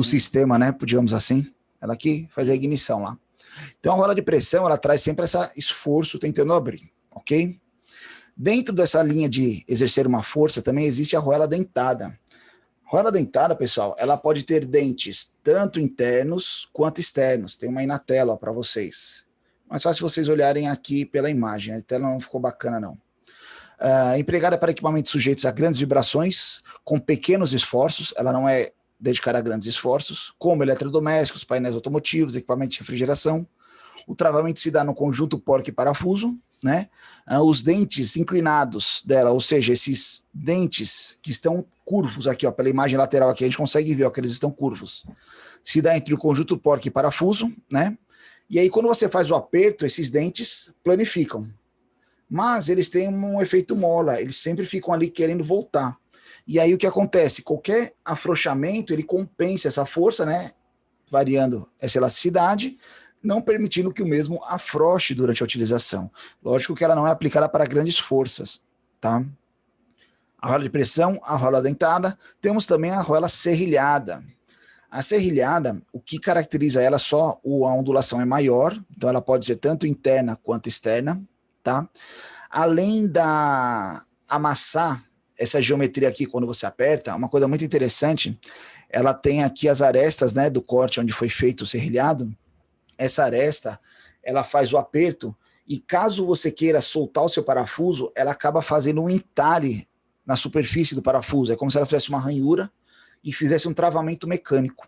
sistema, né, digamos assim. Ela que faz a ignição lá. Então a arruela de pressão, ela traz sempre esse esforço tentando abrir, ok? Dentro dessa linha de exercer uma força, também existe a arruela dentada. A arruela dentada, pessoal, ela pode ter dentes tanto internos quanto externos. Tem uma aí na tela para vocês. mais fácil vocês olharem aqui pela imagem, a tela não ficou bacana não. Empregada para equipamentos sujeitos a grandes vibrações, com pequenos esforços, ela não é dedicada a grandes esforços, como eletrodomésticos, painéis automotivos, equipamentos de refrigeração. O travamento se dá no conjunto porca e parafuso, né? Os dentes inclinados dela, ou seja, esses dentes que estão curvos aqui, ó, pela imagem lateral aqui, a gente consegue ver ó, que eles estão curvos. Se dá entre o conjunto porca e parafuso, né? E aí, quando você faz o aperto, esses dentes planificam. Mas eles têm um efeito mola, eles sempre ficam ali querendo voltar. E aí o que acontece? Qualquer afrouxamento, ele compensa essa força, né? Variando essa elasticidade, não permitindo que o mesmo afrouxe durante a utilização. Lógico que ela não é aplicada para grandes forças, tá? A arruela de pressão, a arruela dentada, temos também a arruela serrilhada. A serrilhada, o que caracteriza ela só a ondulação é maior, então ela pode ser tanto interna quanto externa, tá? Além da amassar essa geometria aqui quando você aperta, uma coisa muito interessante, ela tem aqui as arestas, né, do corte onde foi feito o serrilhado. Essa aresta, ela faz o aperto e caso você queira soltar o seu parafuso, ela acaba fazendo um entalhe na superfície do parafuso. É como se ela fizesse uma ranhura e fizesse um travamento mecânico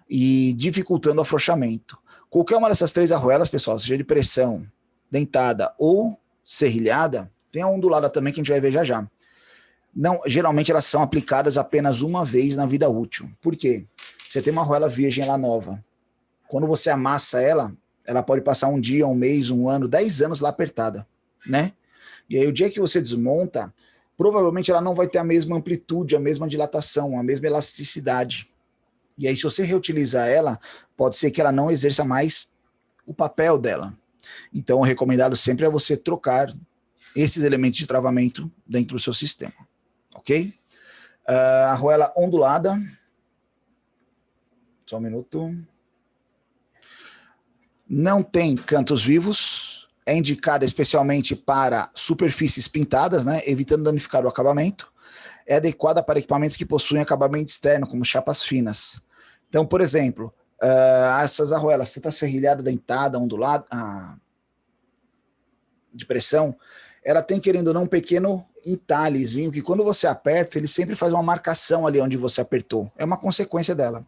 e dificultando o afrouxamento. Qualquer uma dessas três arruelas, pessoal, seja de pressão, dentada ou serrilhada, tem a ondulada também que a gente vai ver já já. Não, geralmente elas são aplicadas apenas uma vez na vida útil. Por quê? Você tem uma arruela virgem lá nova. Quando você amassa ela, ela pode passar um dia, um mês, um ano, 10 anos lá apertada, né? E aí o dia que você desmonta, provavelmente ela não vai ter a mesma amplitude, a mesma dilatação, a mesma elasticidade. E aí se você reutilizar ela, pode ser que ela não exerça mais o papel dela. Então o recomendado sempre é você trocar esses elementos de travamento dentro do seu sistema, ok? A arruela ondulada, só um minuto. Não tem cantos vivos, é indicada especialmente para superfícies pintadas, né, evitando danificar o acabamento. É adequada para equipamentos que possuem acabamento externo, como chapas finas. Então, por exemplo, essas arruelas, tanto a serrilhada, dentada, ondulada, de pressão, ela tem, querendo ou não, um pequeno entalhezinho, que quando você aperta, ele sempre faz uma marcação ali onde você apertou. É uma consequência dela.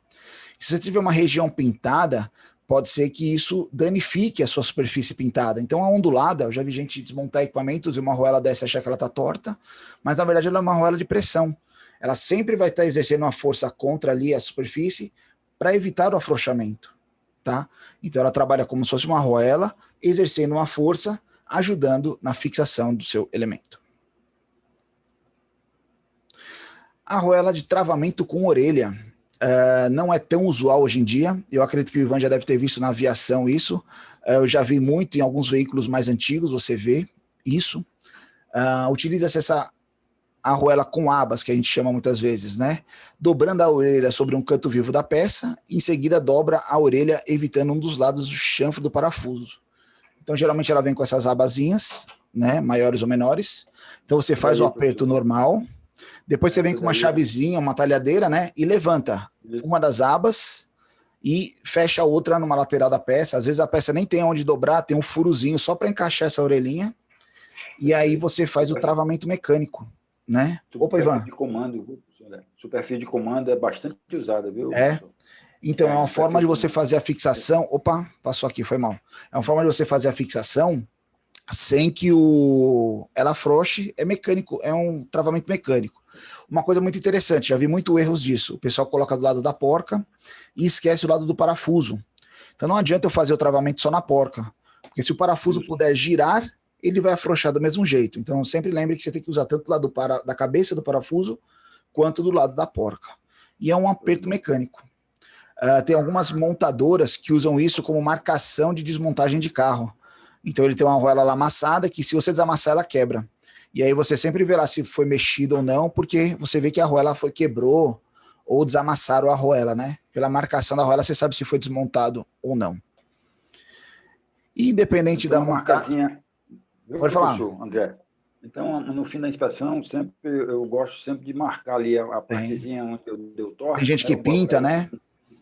Se você tiver uma região pintada, pode ser que isso danifique a sua superfície pintada. Então a ondulada, eu já vi gente desmontar equipamentos e uma arruela dessa achar que ela está torta, mas na verdade ela é uma arruela de pressão. Ela sempre vai estar exercendo uma força contra ali a superfície para evitar o afrouxamento, tá? Então ela trabalha como se fosse uma arruela, exercendo uma força, ajudando na fixação do seu elemento. A arruela de travamento com orelha. Não é tão usual hoje em dia, eu acredito que o Ivan já deve ter visto na aviação isso, eu já vi muito em alguns veículos mais antigos, você vê isso. Utiliza-se essa arruela com abas, que a gente chama muitas vezes, né? Dobrando a orelha sobre um canto vivo da peça, em seguida dobra a orelha, evitando um dos lados do chanfre do parafuso. Então, geralmente ela vem com essas abazinhas, né? Maiores ou menores. Então, você faz o aperto normal. Depois você vem com uma chavezinha, uma talhadeira, né? E levanta uma das abas e fecha a outra numa lateral da peça. Às vezes a peça nem tem onde dobrar, tem um furozinho só para encaixar essa orelhinha. E aí você faz o travamento mecânico, né? Opa, Ivan. Superfície de comando é bastante usada, viu? Então é uma forma de você fazer a fixação. Opa, passou aqui, foi mal. É uma forma de você fazer a fixação sem que ela afrouxe, é mecânico, é um travamento mecânico. Uma coisa muito interessante, já vi muito erros disso. O pessoal coloca do lado da porca e esquece o lado do parafuso. Então não adianta eu fazer o travamento só na porca, porque se o parafuso puder girar, ele vai afrouxar do mesmo jeito. Então sempre lembre que você tem que usar tanto do lado da cabeça do parafuso, quanto do lado da porca. E é um aperto mecânico. Tem algumas montadoras que usam isso como marcação de desmontagem de carro. Então ele tem uma arruela lá amassada que se você desamassar ela quebra. E aí você sempre verá se foi mexido ou não, porque você vê que a arruela quebrou ou desamassaram a arruela, né? Pela marcação da arruela você sabe se foi desmontado ou não. Independente da montagem... Pode falar. André. Então, no fim da inspeção, eu gosto sempre de marcar ali a partezinha onde eu dei o torque. Tem gente que pinta, né?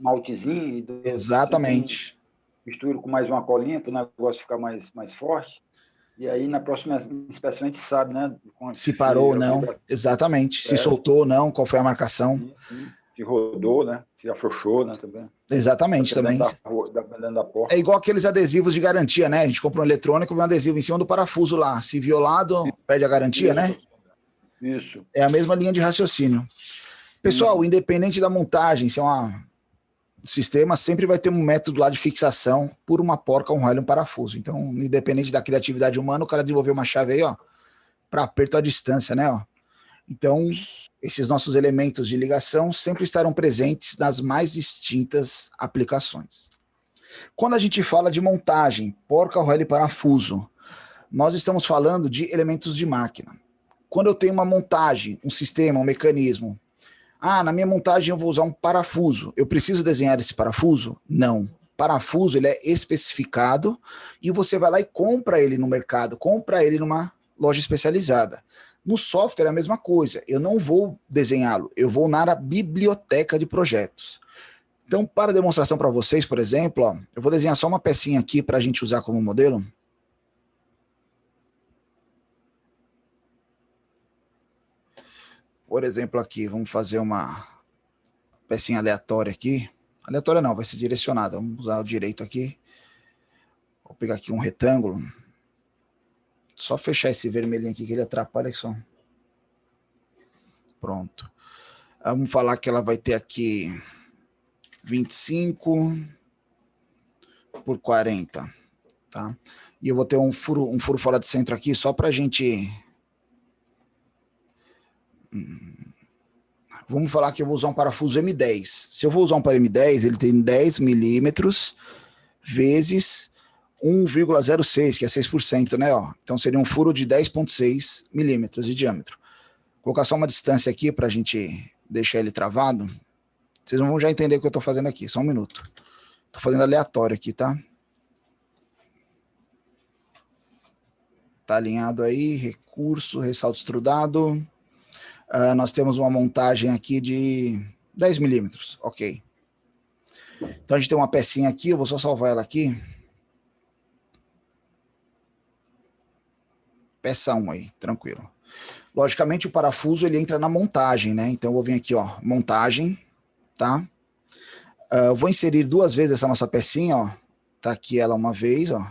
Maltezinho. Exatamente. misturo com mais uma colinha para o negócio ficar mais forte. E aí, na próxima inspeção, a gente sabe, né? Se parou ou não, exatamente. Se soltou ou não, qual foi a marcação. Se rodou, né? Se afrouxou, né? Também. Exatamente, também. Dependendo da porta. É igual aqueles adesivos de garantia, né? A gente compra um eletrônico, vem um adesivo em cima do parafuso lá. Se violado, perde a garantia, né? Isso. É a mesma linha de raciocínio. Pessoal, independente da montagem, se é um sistema, sempre vai ter um método lá de fixação por uma porca, um raio e um parafuso. Então, independente da criatividade humana, o cara desenvolveu uma chave aí, ó, para aperto à distância, né? Ó. Então, esses nossos elementos de ligação sempre estarão presentes nas mais distintas aplicações. Quando a gente fala de montagem, porca, raio e parafuso, nós estamos falando de elementos de máquina. Quando eu tenho uma montagem, um sistema, um mecanismo, na minha montagem eu vou usar um parafuso. Eu preciso desenhar esse parafuso? Não. Parafuso, ele é especificado e você vai lá e compra ele no mercado, compra ele numa loja especializada. No software é a mesma coisa. Eu não vou desenhá-lo, eu vou na biblioteca de projetos. Então, para demonstração para vocês, por exemplo, ó, eu vou desenhar só uma pecinha aqui para a gente usar como modelo. Por exemplo, aqui, vamos fazer uma pecinha aleatória aqui. Aleatória não, vai ser direcionada. Vamos usar o direito aqui. Vou pegar aqui um retângulo. Só fechar esse vermelhinho aqui que ele atrapalha só. Pronto. Vamos falar que ela vai ter aqui 25 por 40. Tá? E eu vou ter um furo fora de centro aqui só para a gente... Vamos falar que eu vou usar um parafuso M10. Se eu vou usar um para M10, ele tem 10 milímetros vezes 1,06, que é 6%, né? Ó. Então seria um furo de 10,6 milímetros de diâmetro. Vou colocar só uma distância aqui para a gente deixar ele travado. Vocês não vão já entender o que eu estou fazendo aqui, só um minuto. Estou fazendo aleatório aqui, tá? Tá alinhado aí, recurso, ressalto extrudado. Nós temos uma montagem aqui de 10 milímetros, ok. Então a gente tem uma pecinha aqui, eu vou só salvar ela aqui. Peça 1 aí, tranquilo. Logicamente o parafuso ele entra na montagem, né? Então eu vou vir aqui, ó, montagem, tá? Eu vou inserir 2 vezes essa nossa pecinha, ó. Tá aqui ela uma vez, ó.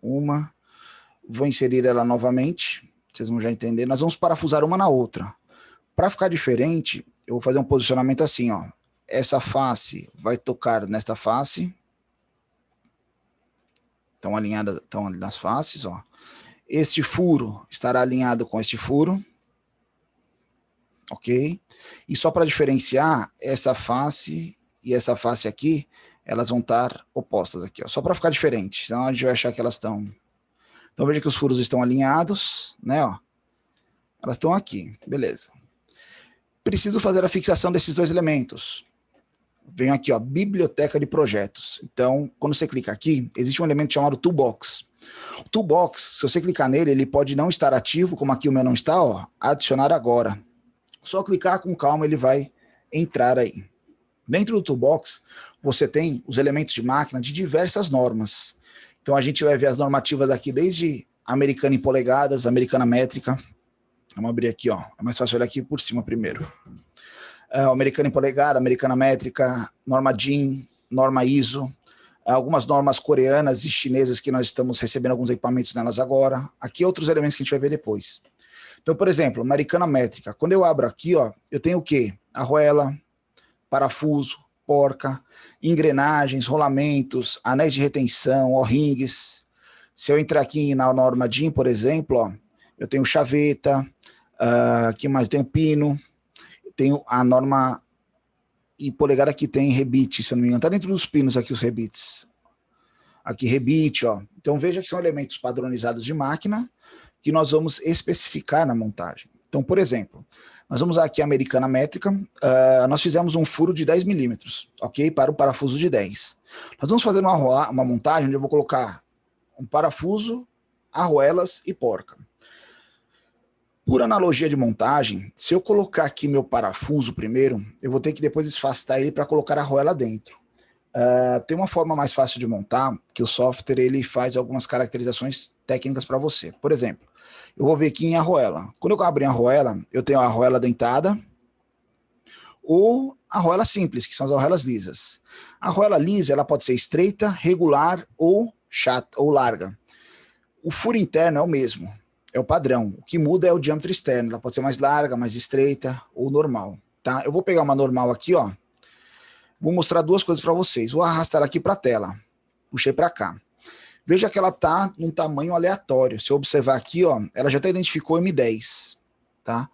Uma. Vou inserir ela novamente. Vocês vão já entender. Nós vamos parafusar uma na outra. Para ficar diferente, eu vou fazer um posicionamento assim, ó. Essa face vai tocar nesta face. Estão alinhadas, estão nas faces, ó. Este furo estará alinhado com este furo. Ok? E só para diferenciar, essa face e essa face aqui, elas vão estar opostas aqui, ó. Só para ficar diferente. Senão a gente vai achar que elas estão... Então veja que os furos estão alinhados, né? Ó. Elas estão aqui, beleza. Preciso fazer a fixação desses 2 elementos. Venho aqui, ó, biblioteca de projetos. Então, quando você clica aqui, existe um elemento chamado Toolbox. O Toolbox, se você clicar nele, ele pode não estar ativo, como aqui o meu não está, ó, adicionar agora. Só clicar com calma, ele vai entrar aí. Dentro do Toolbox, você tem os elementos de máquina de diversas normas. Então, a gente vai ver as normativas aqui, desde americana em polegadas, americana métrica. Vamos abrir aqui, ó. É mais fácil olhar aqui por cima primeiro. Americana em polegada, americana métrica, norma DIN, norma ISO. Algumas normas coreanas e chinesas que nós estamos recebendo alguns equipamentos nelas agora. Aqui outros elementos que a gente vai ver depois. Então, por exemplo, americana métrica. Quando eu abro aqui, ó, eu tenho o quê? Arruela, parafuso, porca, engrenagens, rolamentos, anéis de retenção, O-rings. Se eu entrar aqui na norma DIN, por exemplo, ó, eu tenho chaveta, que mais? Eu tenho pino, tenho a norma e polegada que tem rebite, se eu não me engano. Está dentro dos pinos aqui os rebites. Aqui rebite, ó. Então veja que são elementos padronizados de máquina que nós vamos especificar na montagem. Então, por exemplo, nós vamos usar aqui a americana métrica, nós fizemos um furo de 10 milímetros, ok? Para o parafuso de 10. Nós vamos fazer uma montagem onde eu vou colocar um parafuso, arruelas e porca. Por analogia de montagem, se eu colocar aqui meu parafuso primeiro, eu vou ter que depois desfastar ele para colocar a arruela dentro. Tem uma forma mais fácil de montar, que o software ele faz algumas caracterizações técnicas para você. Por exemplo, eu vou ver aqui em arruela. Quando eu abro em arruela, eu tenho a arruela dentada ou a arruela simples, que são as arruelas lisas. A arruela lisa ela pode ser estreita, regular ou chata ou larga. O furo interno é o mesmo, é o padrão. O que muda é o diâmetro externo. Ela pode ser mais larga, mais estreita ou normal. Tá? Eu vou pegar uma normal aqui, ó. Vou mostrar duas coisas para vocês. Vou arrastar ela aqui para a tela. Puxei para cá. Veja que ela está num tamanho aleatório. Se eu observar aqui, ó, ela já até identificou M10, tá?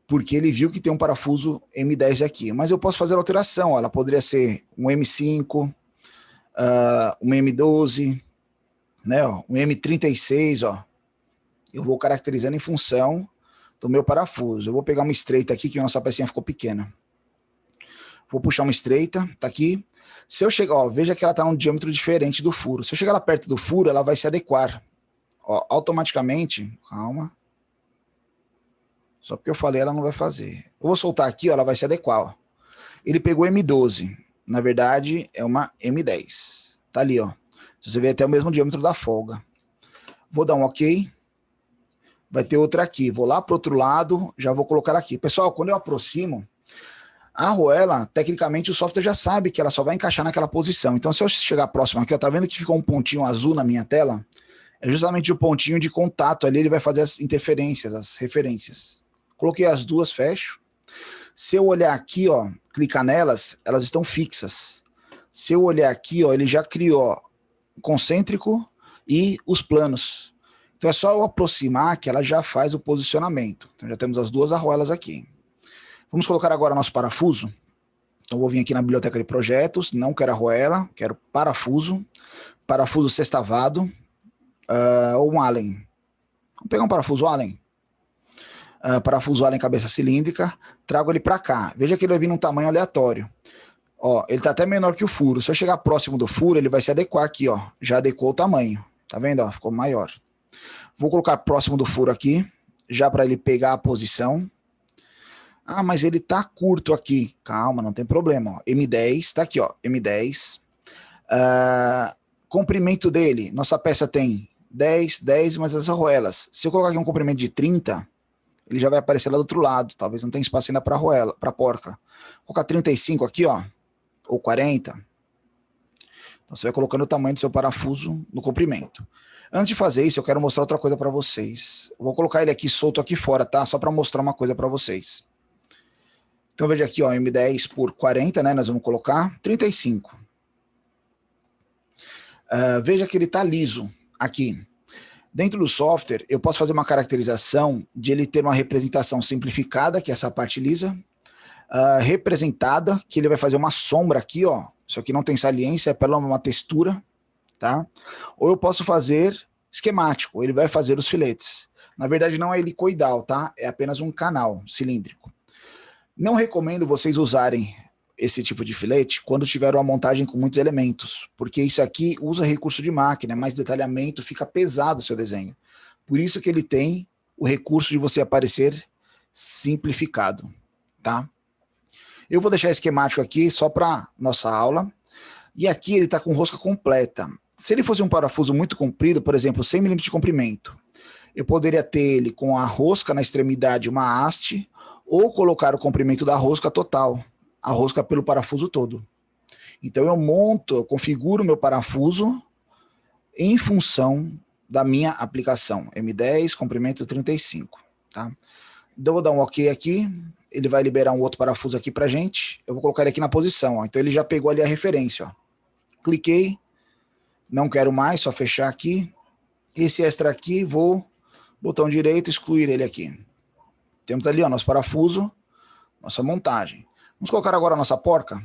Porque ele viu que tem um parafuso M10 aqui. Mas eu posso fazer a alteração. Ó. Ela poderia ser um M5, um M12, né? Ó, um M36, ó. Eu vou caracterizando em função do meu parafuso. Eu vou pegar uma estreita aqui, que a nossa pecinha ficou pequena. Vou puxar uma estreita, tá aqui. Se eu chegar, ó, veja que ela tá num diâmetro diferente do furo. Se eu chegar lá perto do furo, ela vai se adequar. Ó, automaticamente, calma. Só porque eu falei, ela não vai fazer. Eu vou soltar aqui, ó, ela vai se adequar, ó. Ele pegou M12. Na verdade, é uma M10. Tá ali, ó. Você vê até o mesmo diâmetro da folga. Vou dar um OK. Vai ter outra aqui. Vou lá pro outro lado, já vou colocar aqui. Pessoal, quando eu aproximo, a arruela, tecnicamente, o software já sabe que ela só vai encaixar naquela posição. Então, se eu chegar próximo aqui, ó, tá vendo que ficou um pontinho azul na minha tela? É justamente o pontinho de contato ali, ele vai fazer as interferências, as referências. Coloquei as duas, fecho. Se eu olhar aqui, ó, clicar nelas, elas estão fixas. Se eu olhar aqui, ó, ele já criou o concêntrico e os planos. Então, é só eu aproximar que ela já faz o posicionamento. Então, já temos as duas arruelas aqui. Vamos colocar agora nosso parafuso. Então, vou vir aqui na biblioteca de projetos, não quero arruela, quero parafuso, parafuso sextavado, ou um Allen. Vamos pegar um parafuso Allen. Parafuso Allen cabeça cilíndrica, trago ele para cá. Veja que ele vai vir num tamanho aleatório. Ó, ele está até menor que o furo. Se eu chegar próximo do furo, ele vai se adequar aqui, ó. Já adequou o tamanho. Tá vendo? Ó, ficou maior. Vou colocar próximo do furo aqui, já para ele pegar a posição. Ah, mas ele tá curto aqui. Calma, não tem problema. Ó. M10, tá aqui, ó. M10. Comprimento dele. Nossa peça tem 10, 10, mas as arruelas. Se eu colocar aqui um comprimento de 30, ele já vai aparecer lá do outro lado. Talvez não tenha espaço ainda para arruela, para porca. Vou colocar 35 aqui, ó. Ou 40. Então você vai colocando o tamanho do seu parafuso no comprimento. Antes de fazer isso, eu quero mostrar outra coisa para vocês. Eu vou colocar ele aqui solto aqui fora, tá? Só para mostrar uma coisa para vocês. Então veja aqui, ó, M10 por 40, né? Nós vamos colocar 35. Veja que ele está liso aqui. Dentro do software, eu posso fazer uma caracterização de ele ter uma representação simplificada, que é essa parte lisa, representada, que ele vai fazer uma sombra aqui, ó. Isso aqui não tem saliência, é pela uma textura, tá? Ou eu posso fazer esquemático, ele vai fazer os filetes. Na verdade, não é helicoidal, tá? É apenas um canal cilíndrico. Não recomendo vocês usarem esse tipo de filete quando tiver uma montagem com muitos elementos, porque isso aqui usa recurso de máquina, mais detalhamento, fica pesado o seu desenho. Por isso que ele tem o recurso de você aparecer simplificado, tá? Eu vou deixar esquemático aqui só para nossa aula, e aqui ele está com rosca completa. Se ele fosse um parafuso muito comprido, por exemplo, 100 mm de comprimento, eu poderia ter ele com a rosca na extremidade, uma haste, ou colocar o comprimento da rosca total, a rosca pelo parafuso todo. Então eu monto, eu configuro o meu parafuso em função da minha aplicação. M10, comprimento 35. Tá? Então eu vou dar um OK aqui, ele vai liberar um outro parafuso aqui pra gente, eu vou colocar ele aqui na posição. Ó. Então ele já pegou ali a referência. Ó. Cliquei, não quero mais, só fechar aqui. Esse extra aqui, vou, botão direito, excluir ele aqui. Temos ali ó, nosso parafuso, nossa montagem. Vamos colocar agora a nossa porca.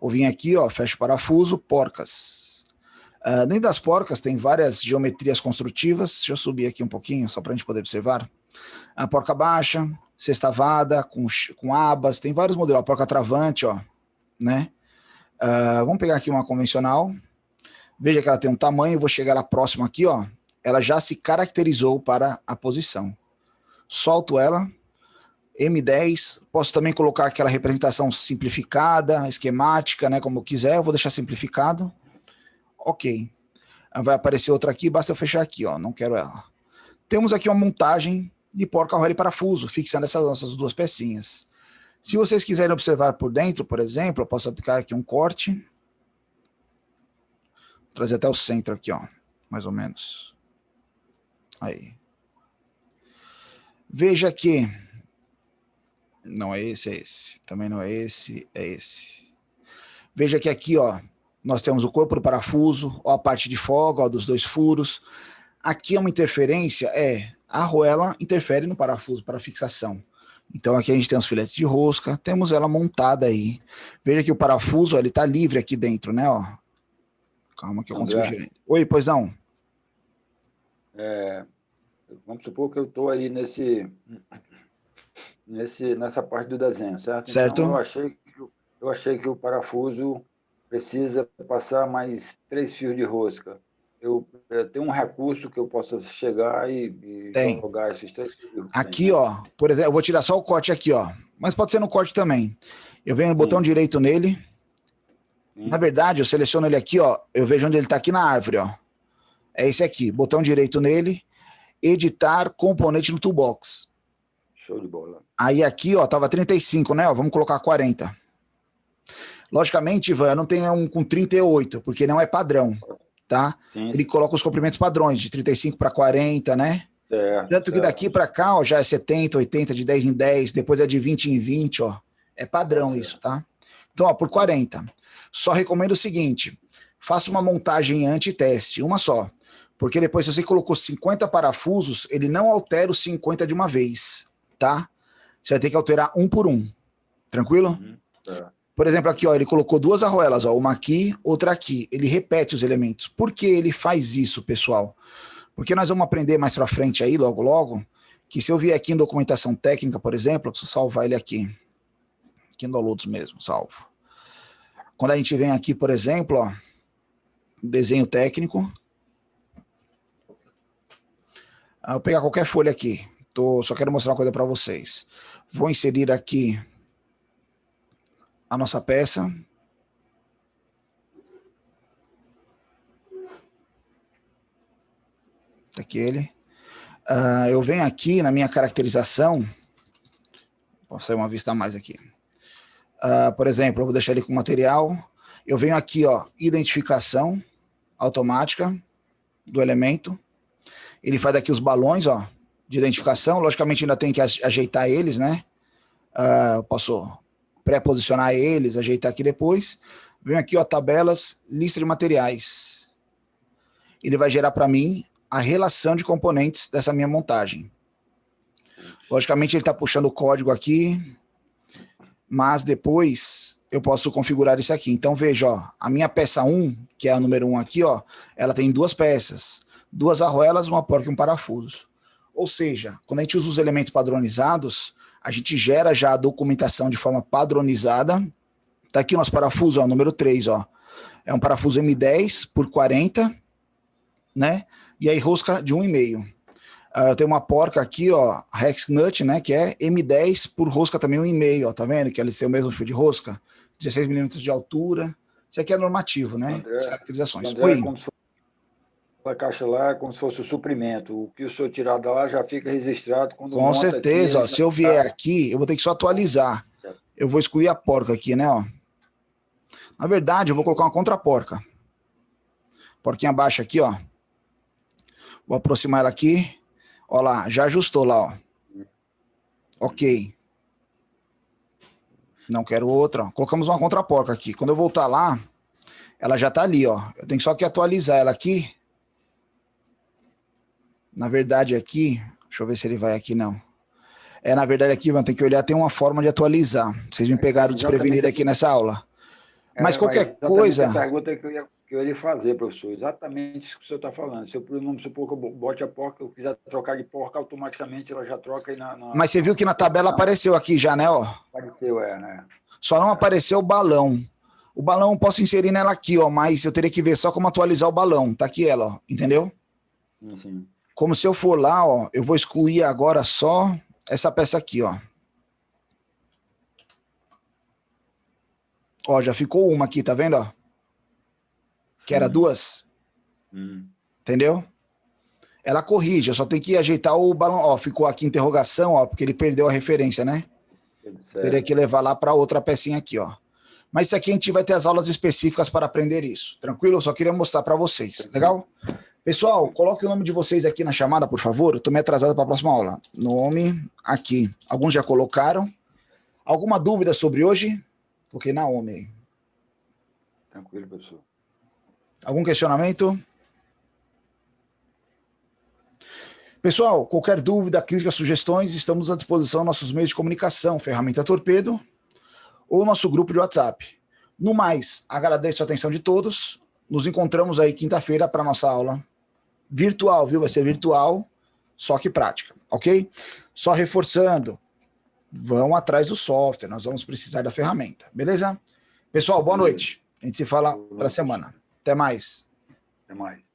Vou vir aqui, ó, fecho o parafuso, porcas. Dentro das porcas tem várias geometrias construtivas. Deixa eu subir aqui um pouquinho, só para a gente poder observar. A porca baixa, sextavada, com abas, tem vários modelos. A porca travante, ó, né? Vamos pegar aqui uma convencional. Veja que ela tem um tamanho, vou chegar lá próximo aqui, ó. Ela já se caracterizou para a posição. Solto ela. M10, posso também colocar aquela representação simplificada, esquemática, né, como eu quiser, eu vou deixar simplificado. Ok. Vai aparecer outra aqui, basta eu fechar aqui, ó, não quero ela. Temos aqui uma montagem de porca, arruela e parafuso, fixando essas nossas duas pecinhas. Se vocês quiserem observar por dentro, por exemplo, eu posso aplicar aqui um corte. Trazer até o centro aqui, ó, mais ou menos. Aí. Veja que não é esse, é esse. Também não é esse, é esse. Veja que aqui, ó, nós temos o corpo do parafuso, ó, a parte de folga, ó, dos dois furos. Aqui é uma interferência, a arruela interfere no parafuso para fixação. Então aqui a gente tem os filetes de rosca, temos ela montada aí. Veja que o parafuso, ó, ele tá livre aqui dentro, né, ó. Calma que eu consigo girar. Oi, pois não? Vamos supor que eu estou aí nessa parte do desenho, certo? Certo. Então eu achei que o parafuso precisa passar mais 3 fios de rosca. Eu tenho um recurso que eu possa chegar e jogar esses 3 fios. Aqui, ó, por exemplo, eu vou tirar só o corte aqui, ó. Mas pode ser no corte também. Eu venho no botão direito nele. Na verdade, eu seleciono ele aqui, ó. Eu vejo onde ele está aqui na árvore, ó. É esse aqui. Botão direito nele. Editar componente no toolbox. Show de bola. Aí aqui, ó, tava 35, né? Ó, vamos colocar 40. Logicamente, Ivan, eu não tenho um com 38, porque não é padrão, tá? Sim. Ele coloca os comprimentos padrões, de 35 para 40, né? Tanto que daqui para cá, ó, já é 70, 80, de 10 em 10, depois é de 20 em 20, ó. É padrão isso, tá? Então, ó, por 40. Só recomendo o seguinte, faça uma montagem anti-teste, uma só. Porque depois, se você colocou 50 parafusos, ele não altera os 50 de uma vez, tá? Você vai ter que alterar um por um. Tranquilo? Por exemplo, aqui, ó, ele colocou 2 arruelas, ó, uma aqui, outra aqui. Ele repete os elementos. Por que ele faz isso, pessoal? Porque nós vamos aprender mais pra frente aí, logo, logo, que se eu vier aqui em documentação técnica, por exemplo, eu preciso salvar ele aqui. Aqui em downloads mesmo, salvo. Quando a gente vem aqui, por exemplo, ó, desenho técnico. Eu vou pegar qualquer folha aqui. Só quero mostrar uma coisa para vocês. Vou inserir aqui a nossa peça. Aqui ele. Eu venho aqui na minha caracterização. Posso sair uma vista a mais aqui. Por exemplo, eu vou deixar ele com material. Eu venho aqui, ó, identificação automática do elemento. Ele faz aqui os balões, ó, de identificação. Logicamente ainda tem que ajeitar eles, né? Eu posso pré-posicionar eles, ajeitar aqui depois. Venho aqui, ó, tabelas, lista de materiais. Ele vai gerar para mim a relação de componentes dessa minha montagem. Logicamente ele está puxando o código aqui, mas depois eu posso configurar isso aqui. Então veja, ó, a minha peça 1, que é a número 1 aqui, ó, ela tem 2 peças, 2 arruelas, uma porca e um parafuso. Ou seja, quando a gente usa os elementos padronizados, a gente gera já a documentação de forma padronizada. Tá aqui o nosso parafuso, ó, número 3, ó. É um parafuso M10 por 40, né? E aí rosca de 1,5. Eu tenho uma porca aqui, ó, Rex Nut, né, que é M10 por rosca também 1,5, ó, tá vendo? Que ela tem o mesmo fio de rosca, 16 milímetros de altura. Isso aqui é normativo, né? André, as caracterizações. André, oi. A caixa lá é como se fosse o suprimento. O que o senhor tirar da lá já fica registrado. Quando com certeza, aqui, ó, se eu vier aqui, eu vou ter que só atualizar. Eu vou excluir a porca aqui, né, ó. Na verdade, eu vou colocar uma contraporca. Porquinha baixa aqui, ó. Vou aproximar ela aqui. Ó lá, já ajustou lá, ó. Ok. Não quero outra, ó. Colocamos uma contraporca aqui. Quando eu voltar lá, ela já tá ali, ó. Eu tenho só que atualizar ela aqui. Na verdade aqui, deixa eu ver se ele vai aqui, não. Na verdade aqui, mano, tem que olhar, tem uma forma de atualizar. Vocês me pegaram desprevenido aqui nessa aula. Mas qualquer coisa... A pergunta que eu ia lhe fazer, professor, exatamente isso que o senhor está falando. Se eu, vamos supor que eu bote a porca, eu quiser trocar de porca, automaticamente ela já troca aí na... Mas você viu que na tabela apareceu aqui já, né, ó? Apareceu, né? Só não apareceu o balão. O balão eu posso inserir nela aqui, ó, mas eu teria que ver só como atualizar o balão. Tá aqui ela, ó, entendeu? Sim. Como se eu for lá, ó, eu vou excluir agora só essa peça aqui, ó. Ó, já ficou uma aqui, tá vendo? Ó? Que era 2. Entendeu? Ela corrige, eu só tenho que ajeitar o balão. Ó, ficou aqui interrogação, ó, porque ele perdeu a referência, né? Certo. Teria que levar lá para outra pecinha aqui, ó. Mas isso aqui a gente vai ter as aulas específicas para aprender isso. Tranquilo? Eu só queria mostrar para vocês. Legal? Pessoal, coloque o nome de vocês aqui na chamada, por favor. Eu tô meio atrasado para a próxima aula. Nome aqui. Alguns já colocaram. Alguma dúvida sobre hoje? Coloquei Naomi. Tranquilo, professor. Algum questionamento? Pessoal, qualquer dúvida, crítica, sugestões, estamos à disposição dos nossos meios de comunicação, ferramenta Torpedo, ou nosso grupo de WhatsApp. No mais, agradeço a atenção de todos. Nos encontramos aí quinta-feira para a nossa aula virtual, viu? Vai ser virtual, só que prática, ok? Só reforçando, vão atrás do software, nós vamos precisar da ferramenta, beleza? Pessoal, boa noite. A gente se fala para a semana. Até mais. Até mais.